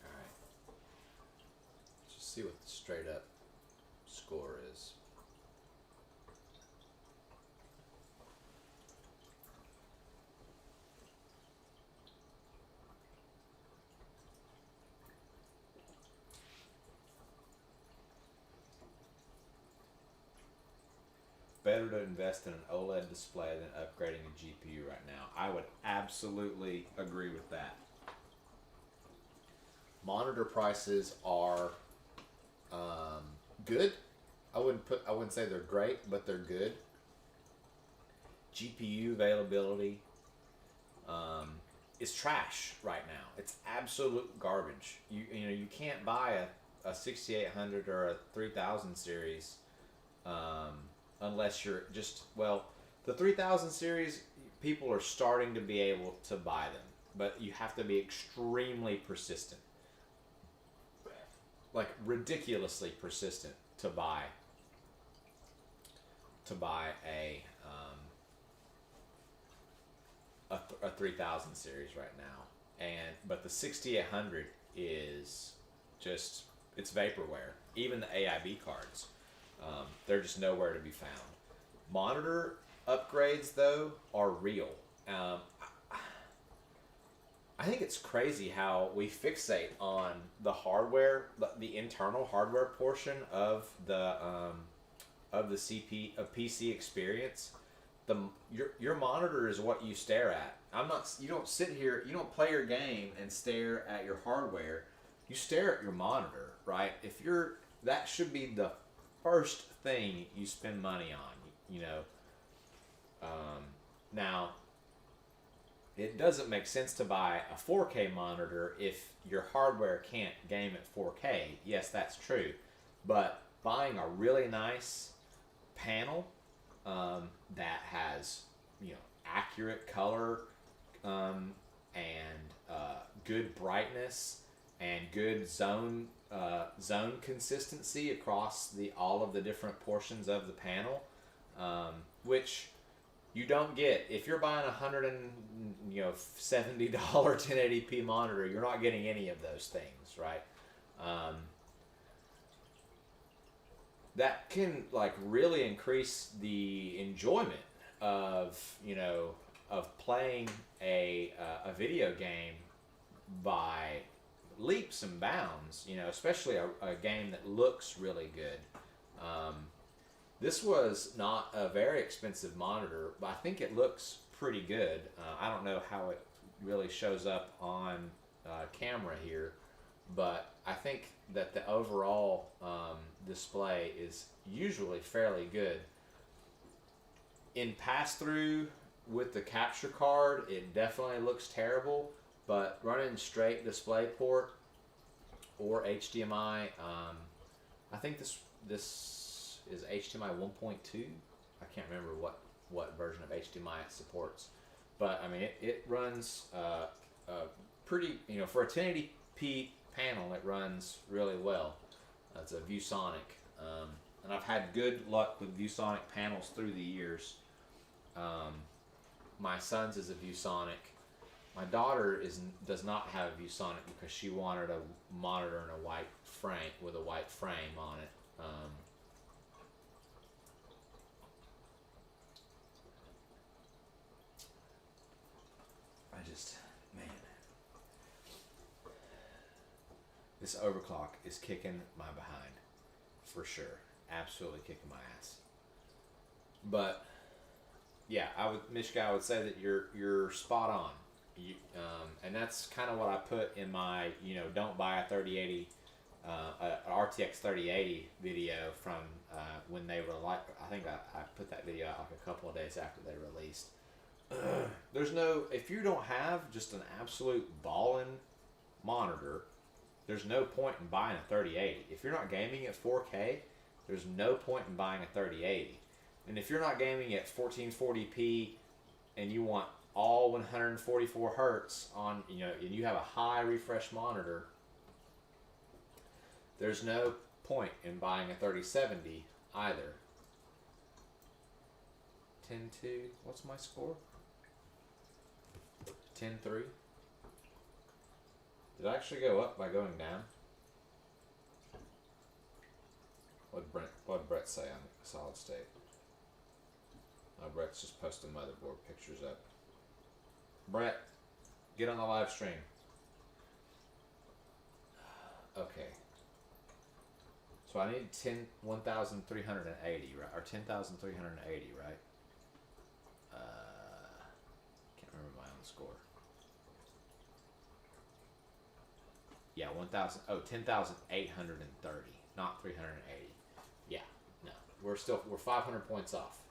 Alright. Just see what the straight up score is. Better to invest in an OLED display than upgrading a GPU right now. I would absolutely agree with that. Monitor prices are good. I wouldn't say they're great, but they're good. GPU availability is trash right now. It's absolute garbage. You can't buy a 6800 or a 3000 series unless you're just, well, the 3000 series, people are starting to be able to buy them, but you have to be extremely persistent, like ridiculously persistent to buy a 3000 series right now. But the 6800 is just, it's vaporware. Even the AIB cards, they're just nowhere to be found. Monitor upgrades, though, are real. I think it's crazy how we fixate on the hardware, the internal hardware portion of the PC experience. Your monitor is what you stare at. You don't sit here, you don't play your game and stare at your hardware. You stare at your monitor, right? That should be the first thing you spend money on, you know. Now, it doesn't make sense to buy a 4K monitor if your hardware can't game at 4K. Yes, that's true. But buying a really nice panel that has, you know, accurate color and good brightness and good zone consistency across all of the different portions of the panel, which you don't get if you're buying a $170 1080p monitor. You're not getting any of those things, right? That can like really increase the enjoyment of, you know, of playing a video game by leaps and bounds, you know, especially a game that looks really good. This was not a very expensive monitor, but I think it looks pretty good. I don't know how it really shows up on camera here, but I think that the overall display is usually fairly good. In pass-through with the capture card, it definitely looks terrible, but running straight DisplayPort or HDMI, I think this is HDMI 1.2. I can't remember what version of HDMI it supports, but I mean it runs pretty, you know, for a 1080p panel, it runs really well. It's a ViewSonic, and I've had good luck with ViewSonic panels through the years. My son's is a ViewSonic. My daughter does not have a ViewSonic because she wanted a monitor in a white frame with a white frame on it. Man, this overclock is kicking my behind, for sure. Absolutely kicking my ass. But yeah, Mishka, I would say that you're spot on. And that's kind of what I put in my, you know, don't buy a 3080, RTX 3080 video from when they were like, I think I put that video out like a couple of days after they released. If you don't have just an absolute ballin' monitor, there's no point in buying a 3080. If you're not gaming at 4K, there's no point in buying a 3080. And if you're not gaming at 1440p and you want all 144 hertz on, you know, and you have a high refresh monitor, there's no point in buying a 3070 either. 10-2, what's my score? 10-3. Did I actually go up by going down? What did Brett say on solid state? Oh, Brett's just posting motherboard pictures up. Brett, get on the live stream. Okay. So I need 1,380, right? Or 10,380, right? Can't remember my own score. Yeah, 10,830, not 380. Yeah, no, we're 500 points off.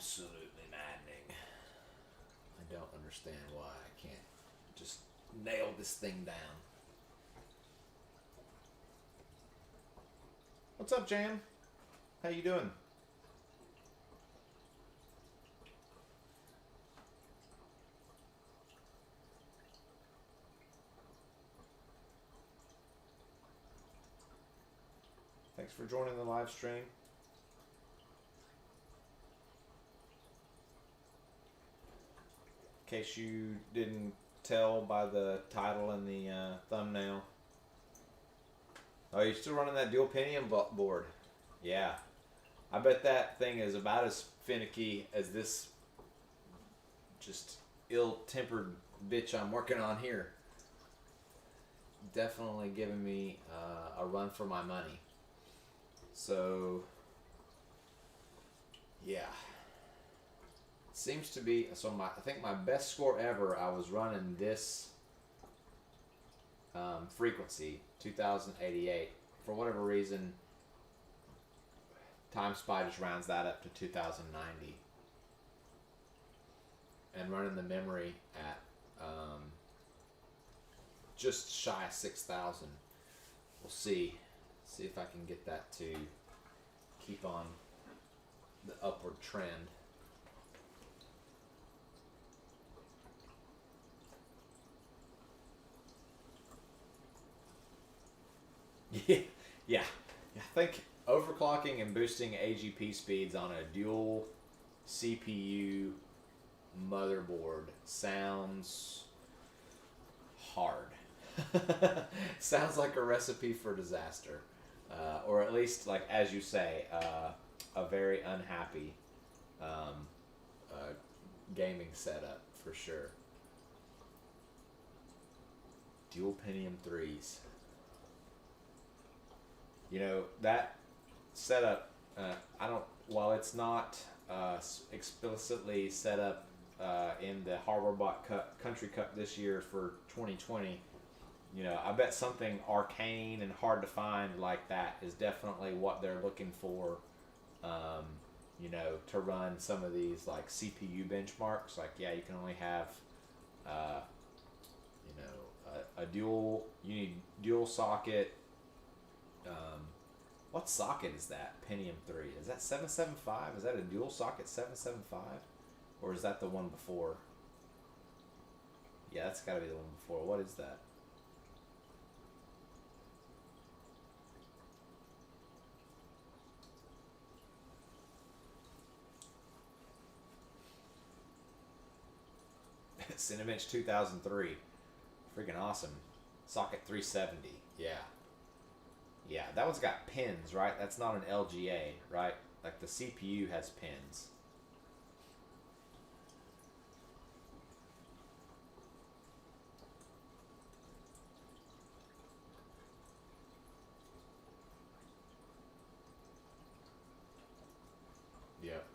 absolutely maddening. I don't understand why I can't just nail this thing down. What's up, Jam? How you doing? Thanks for joining the live stream. In case you didn't tell by the title and the thumbnail. Oh, you're still running that dual Pentium board? Yeah. I bet that thing is about as finicky as this just ill-tempered bitch I'm working on here. Definitely giving me a run for my money. So, yeah. Seems to be, so I think my best score ever, I was running this frequency, 2088. For whatever reason, TimeSpy just rounds that up to 2090. And running the memory at just shy of 6,000. We'll see if I can get that to keep on the upward trend. Yeah. I think overclocking and boosting AGP speeds on a dual CPU motherboard sounds hard. Sounds like a recipe for disaster. Or at least, like as you say, a very unhappy gaming setup for sure. Dual Pentium 3s. You know, that setup, while it's not explicitly set up in the HWbot Country Cup this year for 2020, you know, I bet something arcane and hard to find like that is definitely what they're looking for, you know, to run some of these like CPU benchmarks. Like, yeah, you can only have, you know, you need dual socket. What socket is that? Pentium 3. Is that 775? Is that a dual socket 775? Or is that the one before? Yeah, that's got to be the one before. What is that? Cinebench 2003. Freaking awesome. Socket 370. Yeah. Yeah, that one's got pins, right? That's not an LGA, right? Like the CPU has pins. Yep.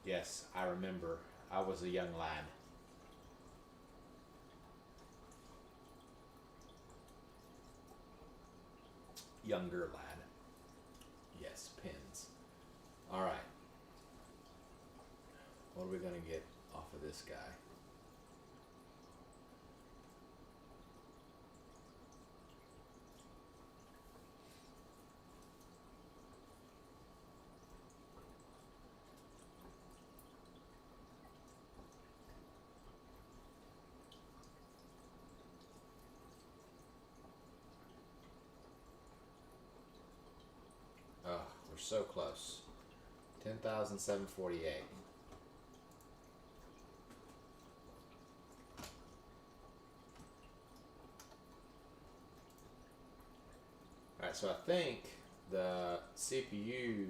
Yes, I remember. I was a young lad. Younger lad. Yes, pins. All right. What are we going to get off of this guy? Oh, we're so close. 10,748. Alright, so I think the CPU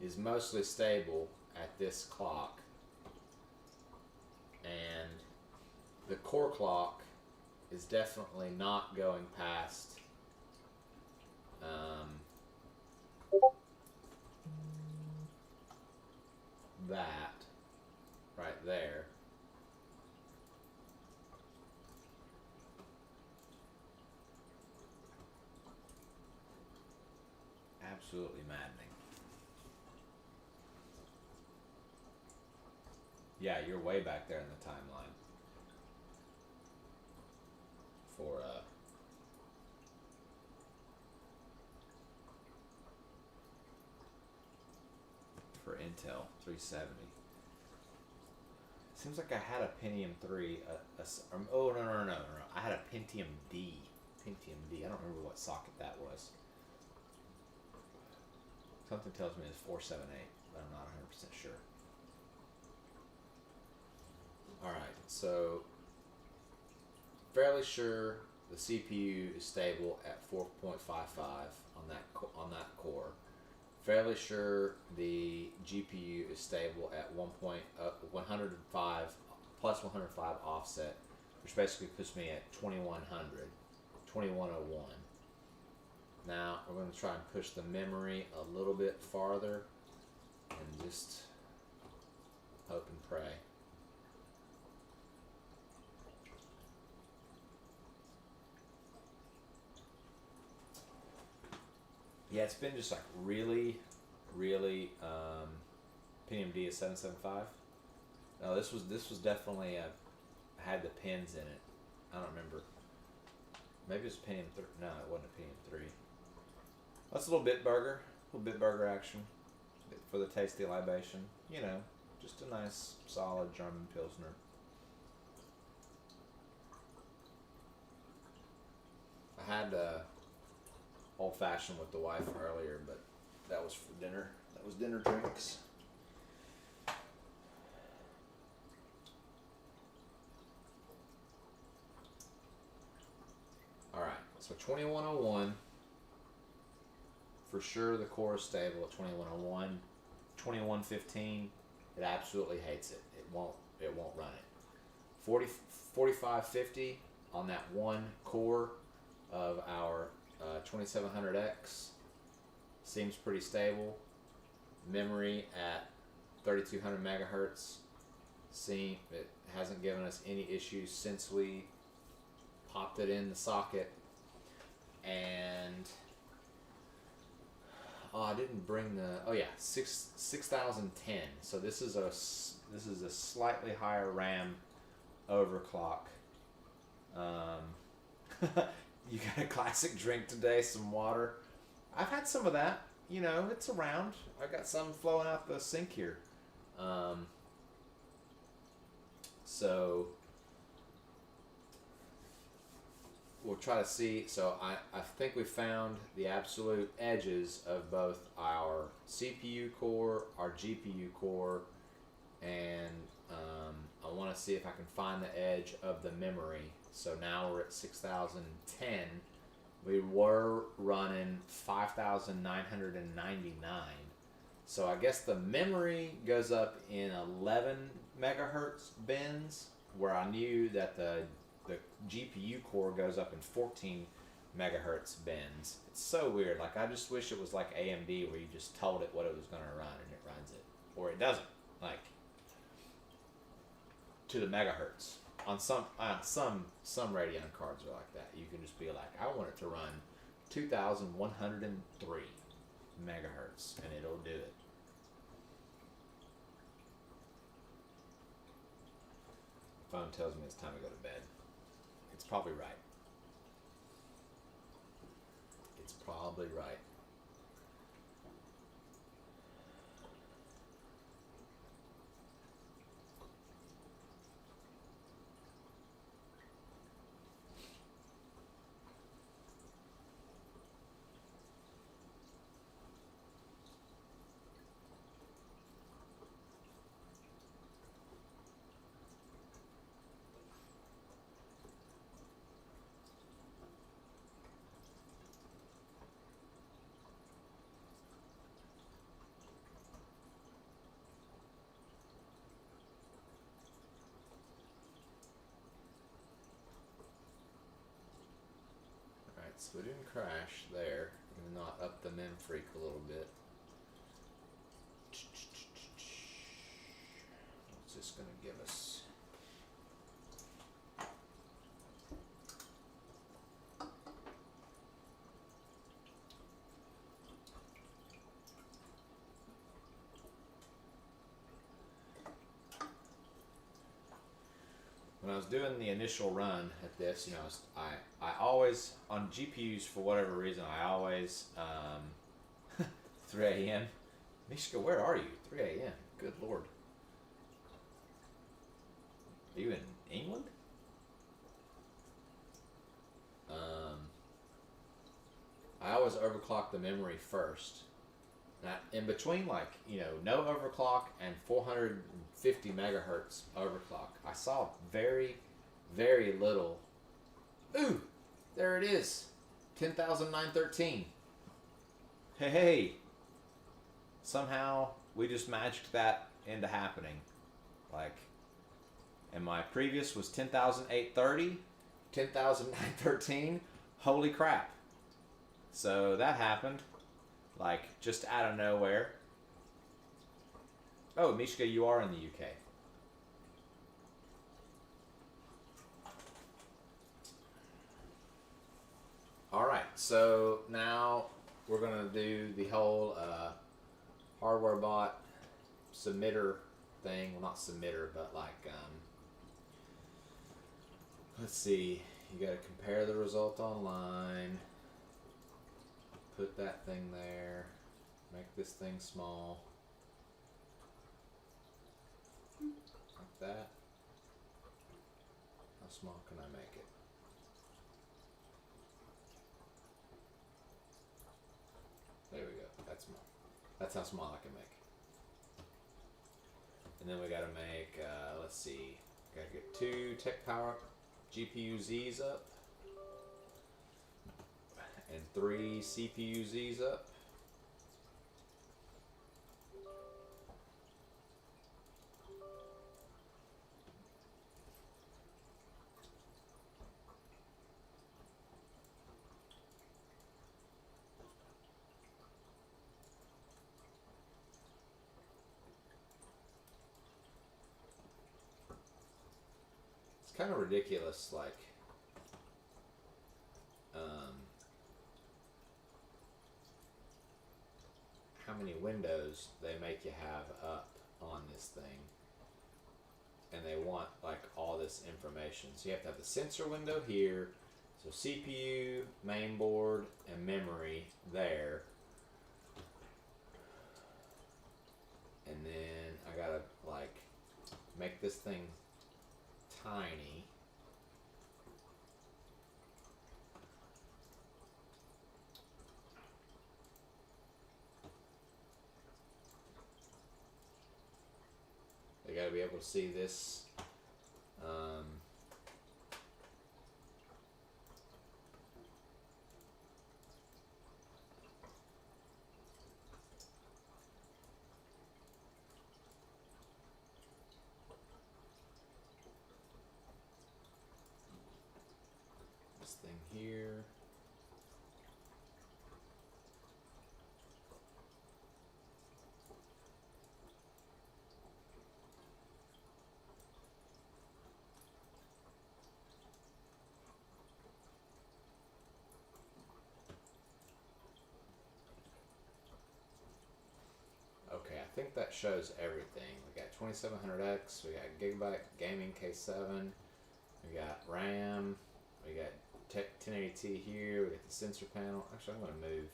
is mostly stable at this clock. And the core clock is definitely not going past that right there. Absolutely maddening. Yeah, you're way back there in the timeline for Intel 370. Seems like I had a Pentium 3. Oh no! I had a Pentium D. Pentium D. I don't remember what socket that was. Something tells me it's 478, but I'm not 100% sure. All right, so fairly sure the CPU is stable at 4.55 on that core. Fairly sure the GPU is stable at 105 plus 105 offset, which basically puts me at 2101. Now we're going to try and push the memory a little bit farther and just hope and pray. Yeah, it's been just like really Pentium D is 775. No, this was definitely had the pins in it. I don't remember. Maybe it was Pentium 3. No, it wasn't a Pentium 3. That's a little bit burger action for the tasty libation. You know, just a nice solid German Pilsner. I had old fashioned with the wife earlier, but that was for dinner. That was dinner drinks. All right, so 2101. For sure, the core is stable at 2101. 2115, it absolutely hates it. It won't run it. 4550 on that one core of our 2700X seems pretty stable. Memory at 3200 megahertz. It hasn't given us any issues since we popped it in the socket. And I didn't bring the 6010. So this is a slightly higher RAM overclock. You got a classic drink today, some water. I've had some of that. You know, it's around. I got some flowing out the sink here. So we'll try to see. So I think we found the absolute edges of both our CPU core, our GPU core, and I want to see if I can find the edge of the memory. So now we're at 6010. We were running 5999. So I guess the memory goes up in 11 megahertz bins, where I knew that the GPU core goes up in 14 megahertz bins. It's so weird. Like, I just wish it was like AMD, where you just told it what it was going to run and it runs it, or it doesn't. Like, to the megahertz. On some Radeon cards are like that. You can just be like, I want it to run 2103 megahertz, and it'll do it. Phone tells me it's time to go to bed. It's probably right. It's probably right. So we didn't crash there. I'm going to up the mem freak a little bit. It's just going to give us... was doing the initial run at this, you know, I always, on GPUs, for whatever reason, I always, 3 a.m. Mishka, where are you? 3 a.m. Good Lord. Are you in England? I always overclock the memory first. Now, in between, like, you know, no overclock and 450 megahertz overclock, I saw very, very little. Ooh, there it is. 10,913. Hey. Somehow, we just magicked that into happening. Like, and my previous was 10,830, 10,913. Holy crap. So that happened, like, just out of nowhere. Oh, Mishka, you are in the UK. Alright, so now we're going to do the whole HWbot submitter thing. Well, not submitter, but like, let's see. You got to compare the result online. Put that thing there. Make this thing small. Like that. How small can I make it? There we go. That's small. That's how small I can make it. And then we gotta make, let's see. Gotta get 2 tech power GPU Z's up. And 3 CPU Z's up. It's kind of ridiculous, like, how many windows they make you have up on this thing, and they want like all this information. So you have to have the sensor window here, so CPU, mainboard, and memory there, and then I gotta like make this thing tiny. They got to be able to see this. This thing here. Okay, I think that shows everything. We got 2700X, we got Gigabyte Gaming K7, we got RAM, we got 1080T here, we got the sensor panel. Actually, I'm going to move.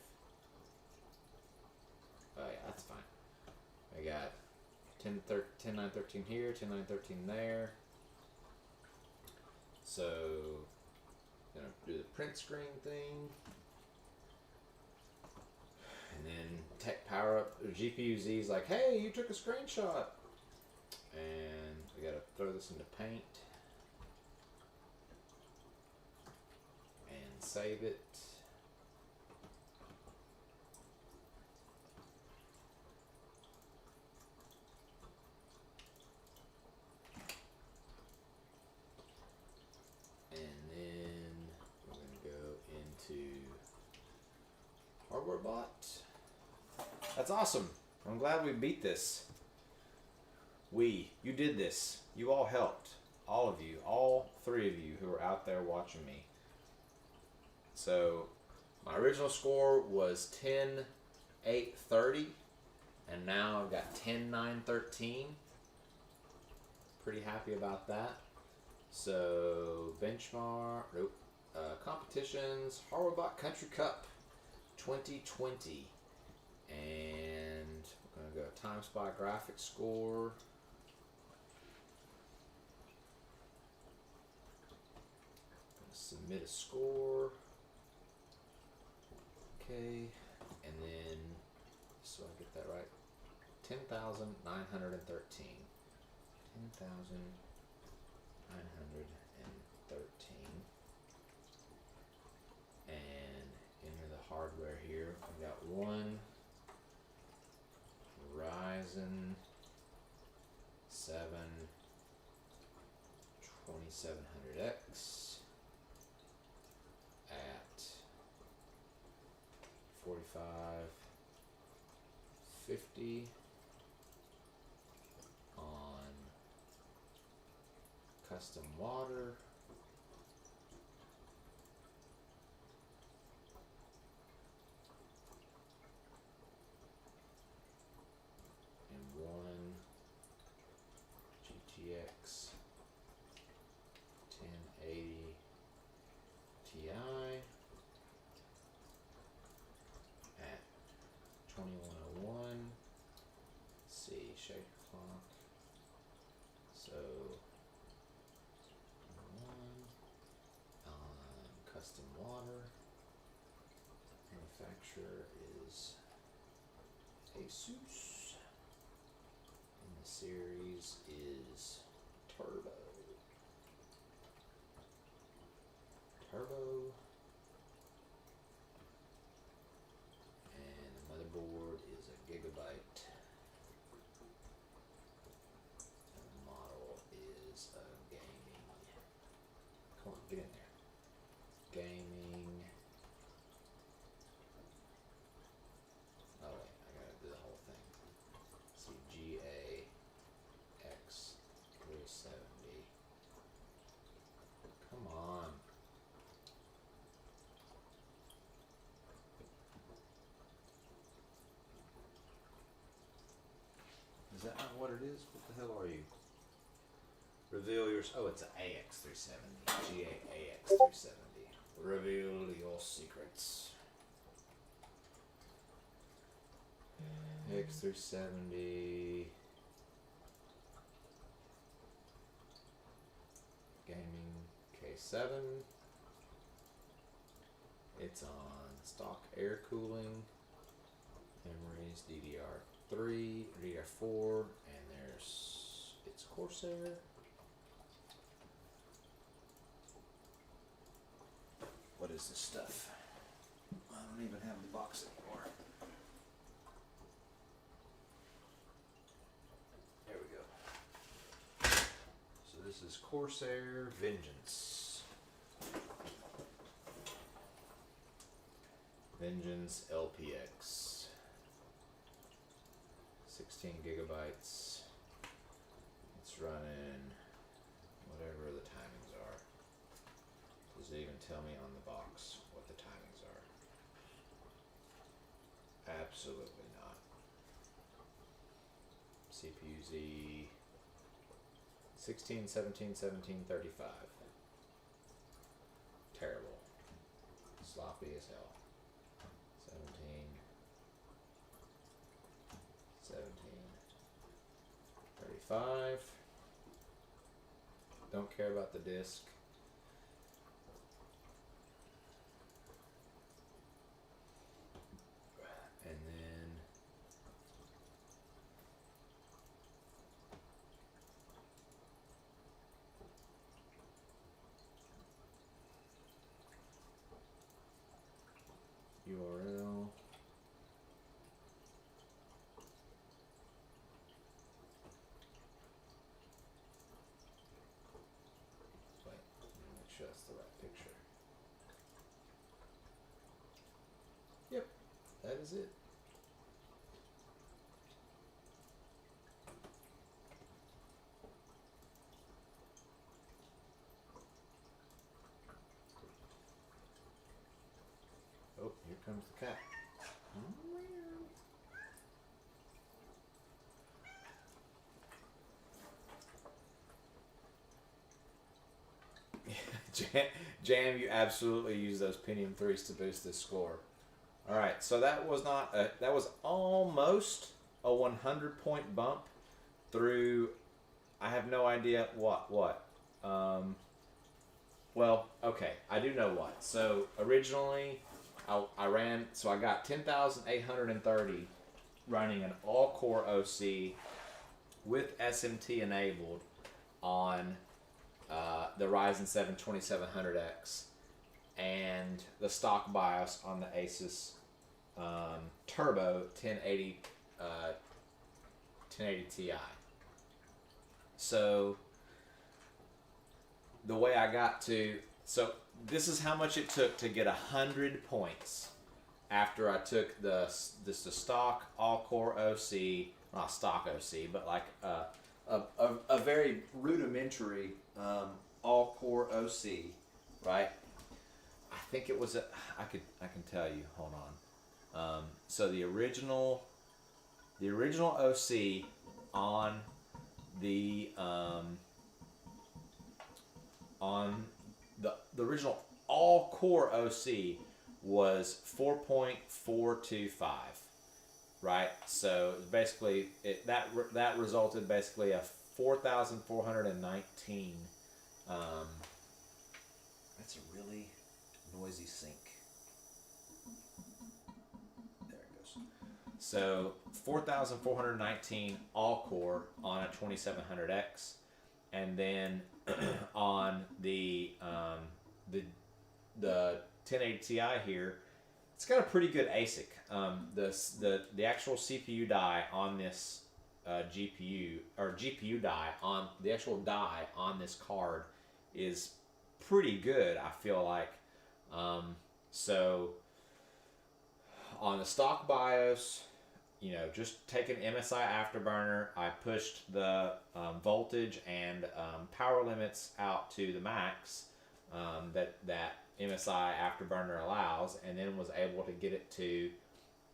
Oh yeah, that's fine. We got 10913 here, 10913 there. So, gonna do the print screen thing. And then tech power up, GPU Z's like, hey, you took a screenshot. And we gotta throw this into Paint. And save it. And then we're gonna go into HWbot. That's awesome. I'm glad we beat this. You did this. You all helped. All of you. All 3 of you who are out there watching me. So, my original score was 10,830. And now I've got 10,913. Pretty happy about that. So benchmark, nope. Competitions, HWbot Country Cup 2020. And we're going to go time spy graphics score. Submit a score. Okay, and then, so I get that right, 10,913. 10,913. And enter the hardware here. I've got one Ryzen 7 2700X at 4550 on custom water. And one GTX 1080 Ti at 2101. Let's see, shake your clock. So one on custom water. Manufacturer is Asus. And the series is Turbo. And the motherboard is a gigabyte. And the model is a gaming. Come on, get in there. Gaming. Oh wait, I gotta do the whole thing. Let's see, GAX 370. Come on. Is that not what it is? What the hell are you? Reveal your... Oh, it's an AX370. GAX370. Reveal your secrets. X370. Gaming K7. It's on stock air cooling. Memories DDR3, DDR4, and it's Corsair. What is this stuff? I don't even have the box anymore. There we go. So this is Corsair Vengeance. Vengeance LPX. 16 gigabytes. It's running whatever the timings are. Does it even tell me on the box what the timings are? Absolutely not. CPU Z 16, 17, 17, 35. Terrible. Sloppy as hell. 17, 35. Don't care about the disk. And then URL. Wait, let me make sure that's the right picture. Yep, that is it. Oh, here comes the cat. Jam, you absolutely use those Pentium 3s to boost this score. All right, so that was that was almost a 100-point bump through. I have no idea what. Well, okay, I do know what. So originally, I ran. So I got 10,830 running an all-core OC with SMT enabled on the Ryzen 7 2700X and the stock BIOS on the Asus Turbo 1080 Ti. So the way I got to, so this is how much it took to get 100 points after I took the stock all-core OC, not stock OC, but like a very rudimentary all-core OC, right? I think it was I can tell you. Hold on. So the original OC on the original all-core OC was 4.425, right? So basically, that resulted basically a 4,419. That's a really noisy sync. There it goes. So 4,419 all-core on a 2700X, and then on the 1080 Ti here, it's got a pretty good ASIC. The actual CPU die on this GPU die on the actual die on this card is pretty good, I feel like. So on the stock BIOS, just take an MSI Afterburner. I pushed the voltage and power limits out to the max that MSI Afterburner allows, and then was able to get it to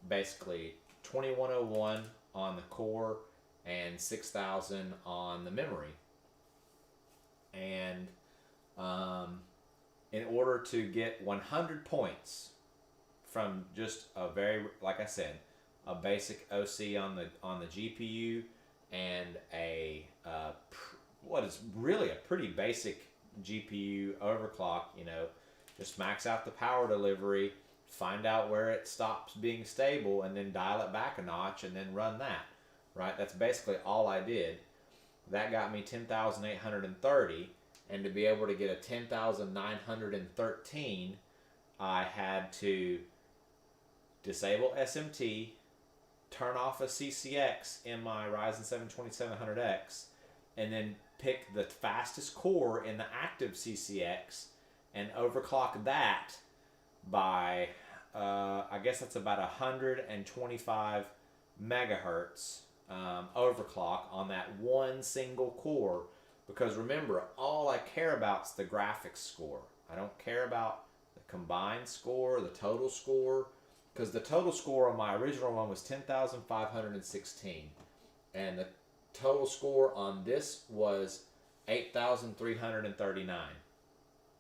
basically 2101 on the core and 6000 on the memory. And in order to get 100 points from just a very, like I said, a basic OC on the GPU and what is really a pretty basic GPU overclock, just max out the power delivery, find out where it stops being stable, and then dial it back a notch and then run that, right? That's basically all I did. That got me 10,830, and to be able to get a 10,913, I had to disable SMT, turn off a CCX in my Ryzen 7 2700X, and then pick the fastest core in the active CCX and overclock that by, I guess that's about 125 megahertz overclock on that one single core. Because remember, all I care about is the graphics score. I don't care about the combined score, the total score, because the total score on my original one was 10,516, and the total score on this was 8,339.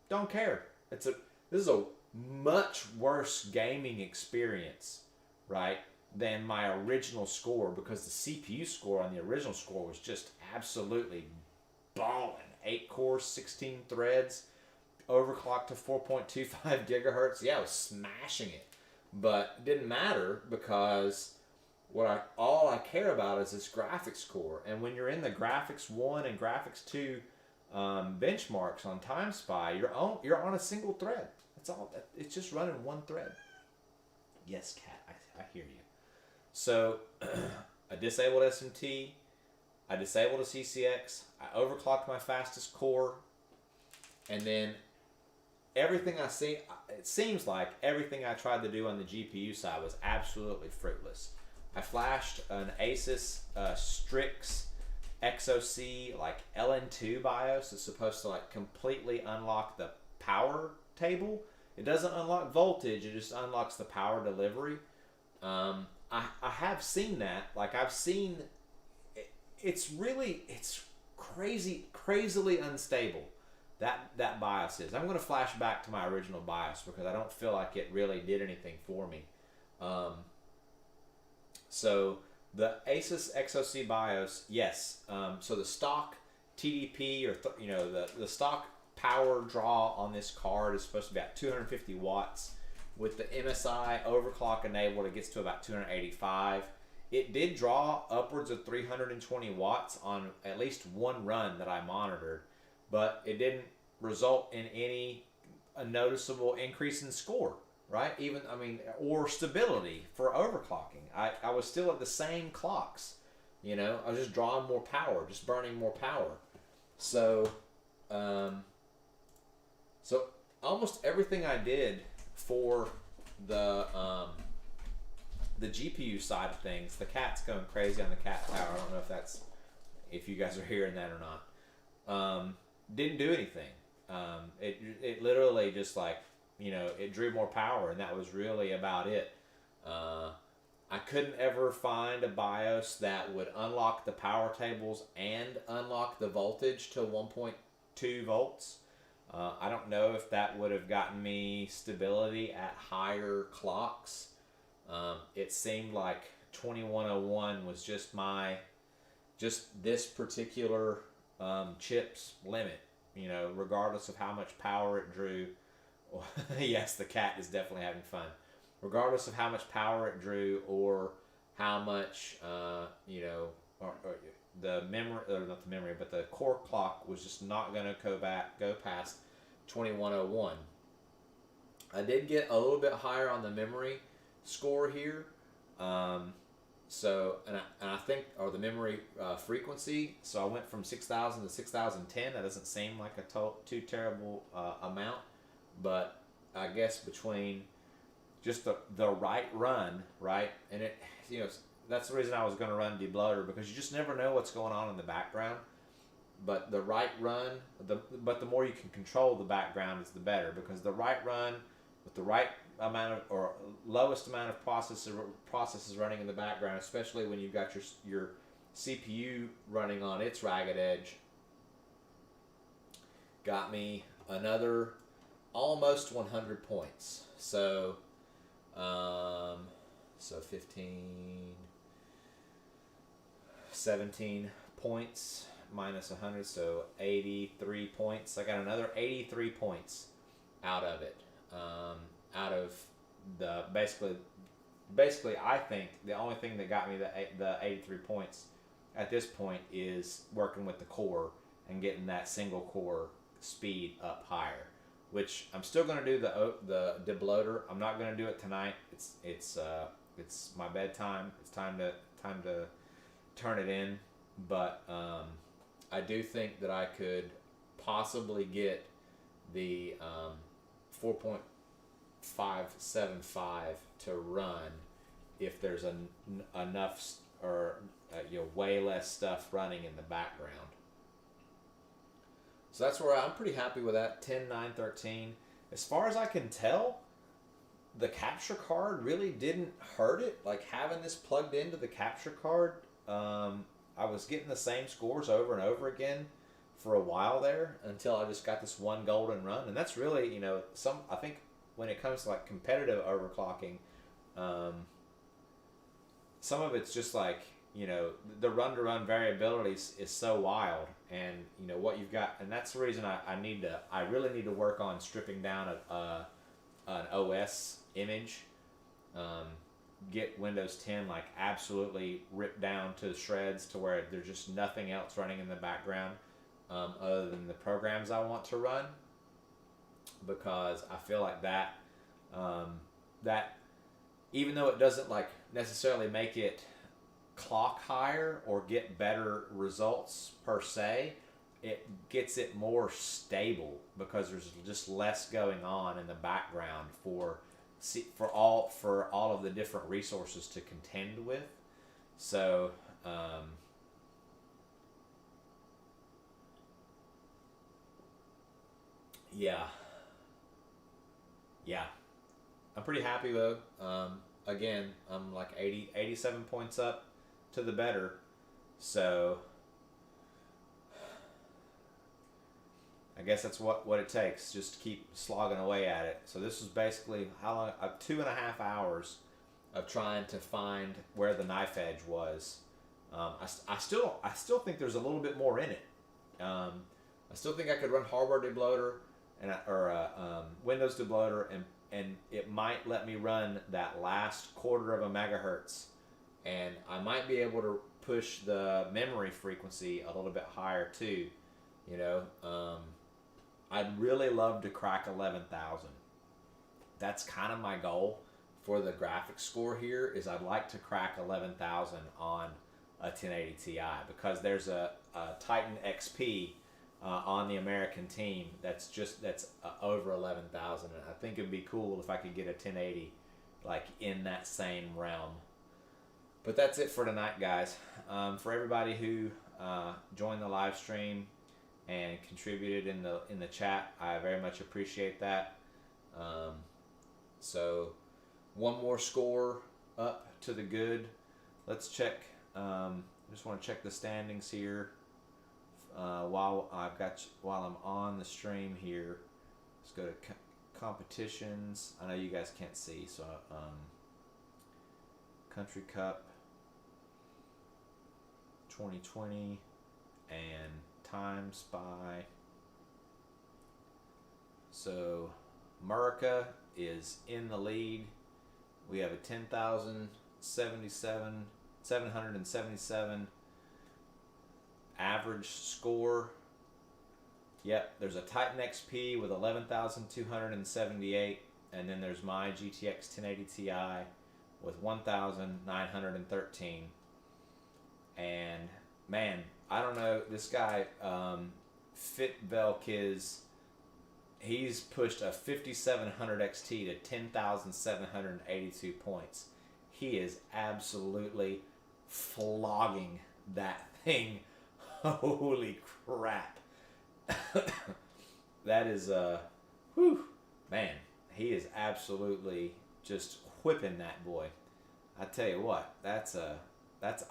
Don't care. This is a much worse gaming experience, right, than my original score, because the CPU score on the original score was just absolutely balling. 8 cores, 16 threads, overclocked to 4.25 gigahertz. Yeah, I was smashing it. But it didn't matter, because all I care about is this graphics core. And when you're in the graphics 1 and graphics 2 benchmarks on TimeSpy, you're on a single thread. That's all. It's just running one thread. Yes, cat, I hear you. So I disabled SMT. I disabled a CCX. I overclocked my fastest core, and then everything I see, it seems like everything I tried to do on the GPU side was absolutely fruitless. I flashed an Asus Strix XOC like LN2 BIOS. It's supposed to like completely unlock the power table. It doesn't unlock voltage, it just unlocks the power delivery. I have seen that. Like, I've seen, it's crazily unstable. that BIOS is. I'm going to flash back to my original BIOS because I don't feel like it really did anything for me. So the Asus XOC BIOS, yes. So the stock TDP or the stock power draw on this card is supposed to be about 250 watts. With the MSI overclock enabled, it gets to about 285. It did draw upwards of 320 watts on at least one run that I monitored, but it didn't result in any noticeable increase in score, right? Or stability for overclocking. I was still at the same clocks, I was just drawing more power, just burning more power. So, so almost everything I did for the GPU side of things, the cat's going crazy on the cat tower. I don't know if you guys are hearing that or not. Didn't do anything. It literally just it drew more power, and that was really about it. I couldn't ever find a BIOS that would unlock the power tables and unlock the voltage to 1.2 volts. I don't know if that would have gotten me stability at higher clocks. It seemed like 2101 was just this particular chip's limit, regardless of how much power it drew. Yes, the cat is definitely having fun. Regardless of how much power it drew or how much, the memory, or not the memory, but the core clock was just not going to go past 2101. I did get a little bit higher on the memory score here. So, and I think, or the memory frequency, so I went from 6,000 to 6,010. That doesn't seem like a too terrible amount, but I guess between just the right run, right, and it, that's the reason I was going to run debloater, because you just never know what's going on in the background. But the right run, but the more you can control the background is the better, because the right run with the right amount of, or lowest amount of processes running in the background, especially when you've got your CPU running on its ragged edge, got me another almost 100 points. So 17 points minus 100, so 83 points. I got another 83 points out of it. Out of the basically, I think the only thing that got me the 83 points at this point is working with the core and getting that single core speed up higher, which I'm still going to do the debloater. I'm not going to do it tonight. It's my bedtime. It's time to turn it in. But I do think that I could possibly get the 4.575 to run if there's enough or way less stuff running in the background. So that's where I'm pretty happy with that 10.913. As far as I can tell, the capture card really didn't hurt it. Like, having this plugged into the capture card, I was getting the same scores over and over again for a while there until I just got this one golden run. And that's really, I think when it comes to like competitive overclocking, some of it's just like, the run-to-run variability is so wild, and what you've got, and that's the reason I really need to work on stripping down an OS image, get Windows 10 like absolutely ripped down to shreds to where there's just nothing else running in the background other than the programs I want to run, because I feel like that even though it doesn't like necessarily make it clock higher or get better results per se, it gets it more stable because there's just less going on in the background for all of the different resources to contend with. So yeah, I'm pretty happy though. Again, I'm like 87 points up to the better. So I guess that's what it takes, just to keep slogging away at it. So this was basically how long? 2.5 hours of trying to find where the knife edge was. I still think there's a little bit more in it. I still think I could run hardware debloater or Windows debloater, and it might let me run that last 1/4 of a megahertz, and I might be able to push the memory frequency a little bit higher too. You know, I'd really love to crack 11,000. That's kind of my goal for the graphics score here. Is I'd like to crack 11,000 on a 1080 Ti, because there's a Titan XP on the American team that's over 11,000, and I think it'd be cool if I could get a 1080 like in that same realm. But that's it for tonight, guys. For everybody who joined the live stream and contributed in the chat, I very much appreciate that. So one more score up to the good. Let's check. Just want to check the standings here while I'm on the stream here. Let's go to competitions. I know you guys can't see, so Country Cup 2020 and Time Spy. So America is in the lead. We have a 777 average score. Yep, there's a Titan XP with 11,278, and then there's my GTX 1080 Ti with 1,913. And man, I don't know, this guy Fitvelkiz, he's pushed a 5700 XT to 10,782 points. He is absolutely flogging that thing. Holy crap. That is whew, man, he is absolutely just whipping that boy. I tell you what, I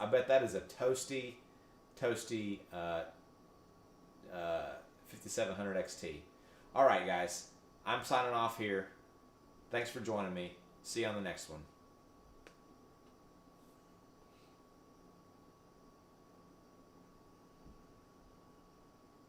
bet that is a toasty 5700 XT. All right, guys, I'm signing off here. Thanks for joining me. See you on the next one.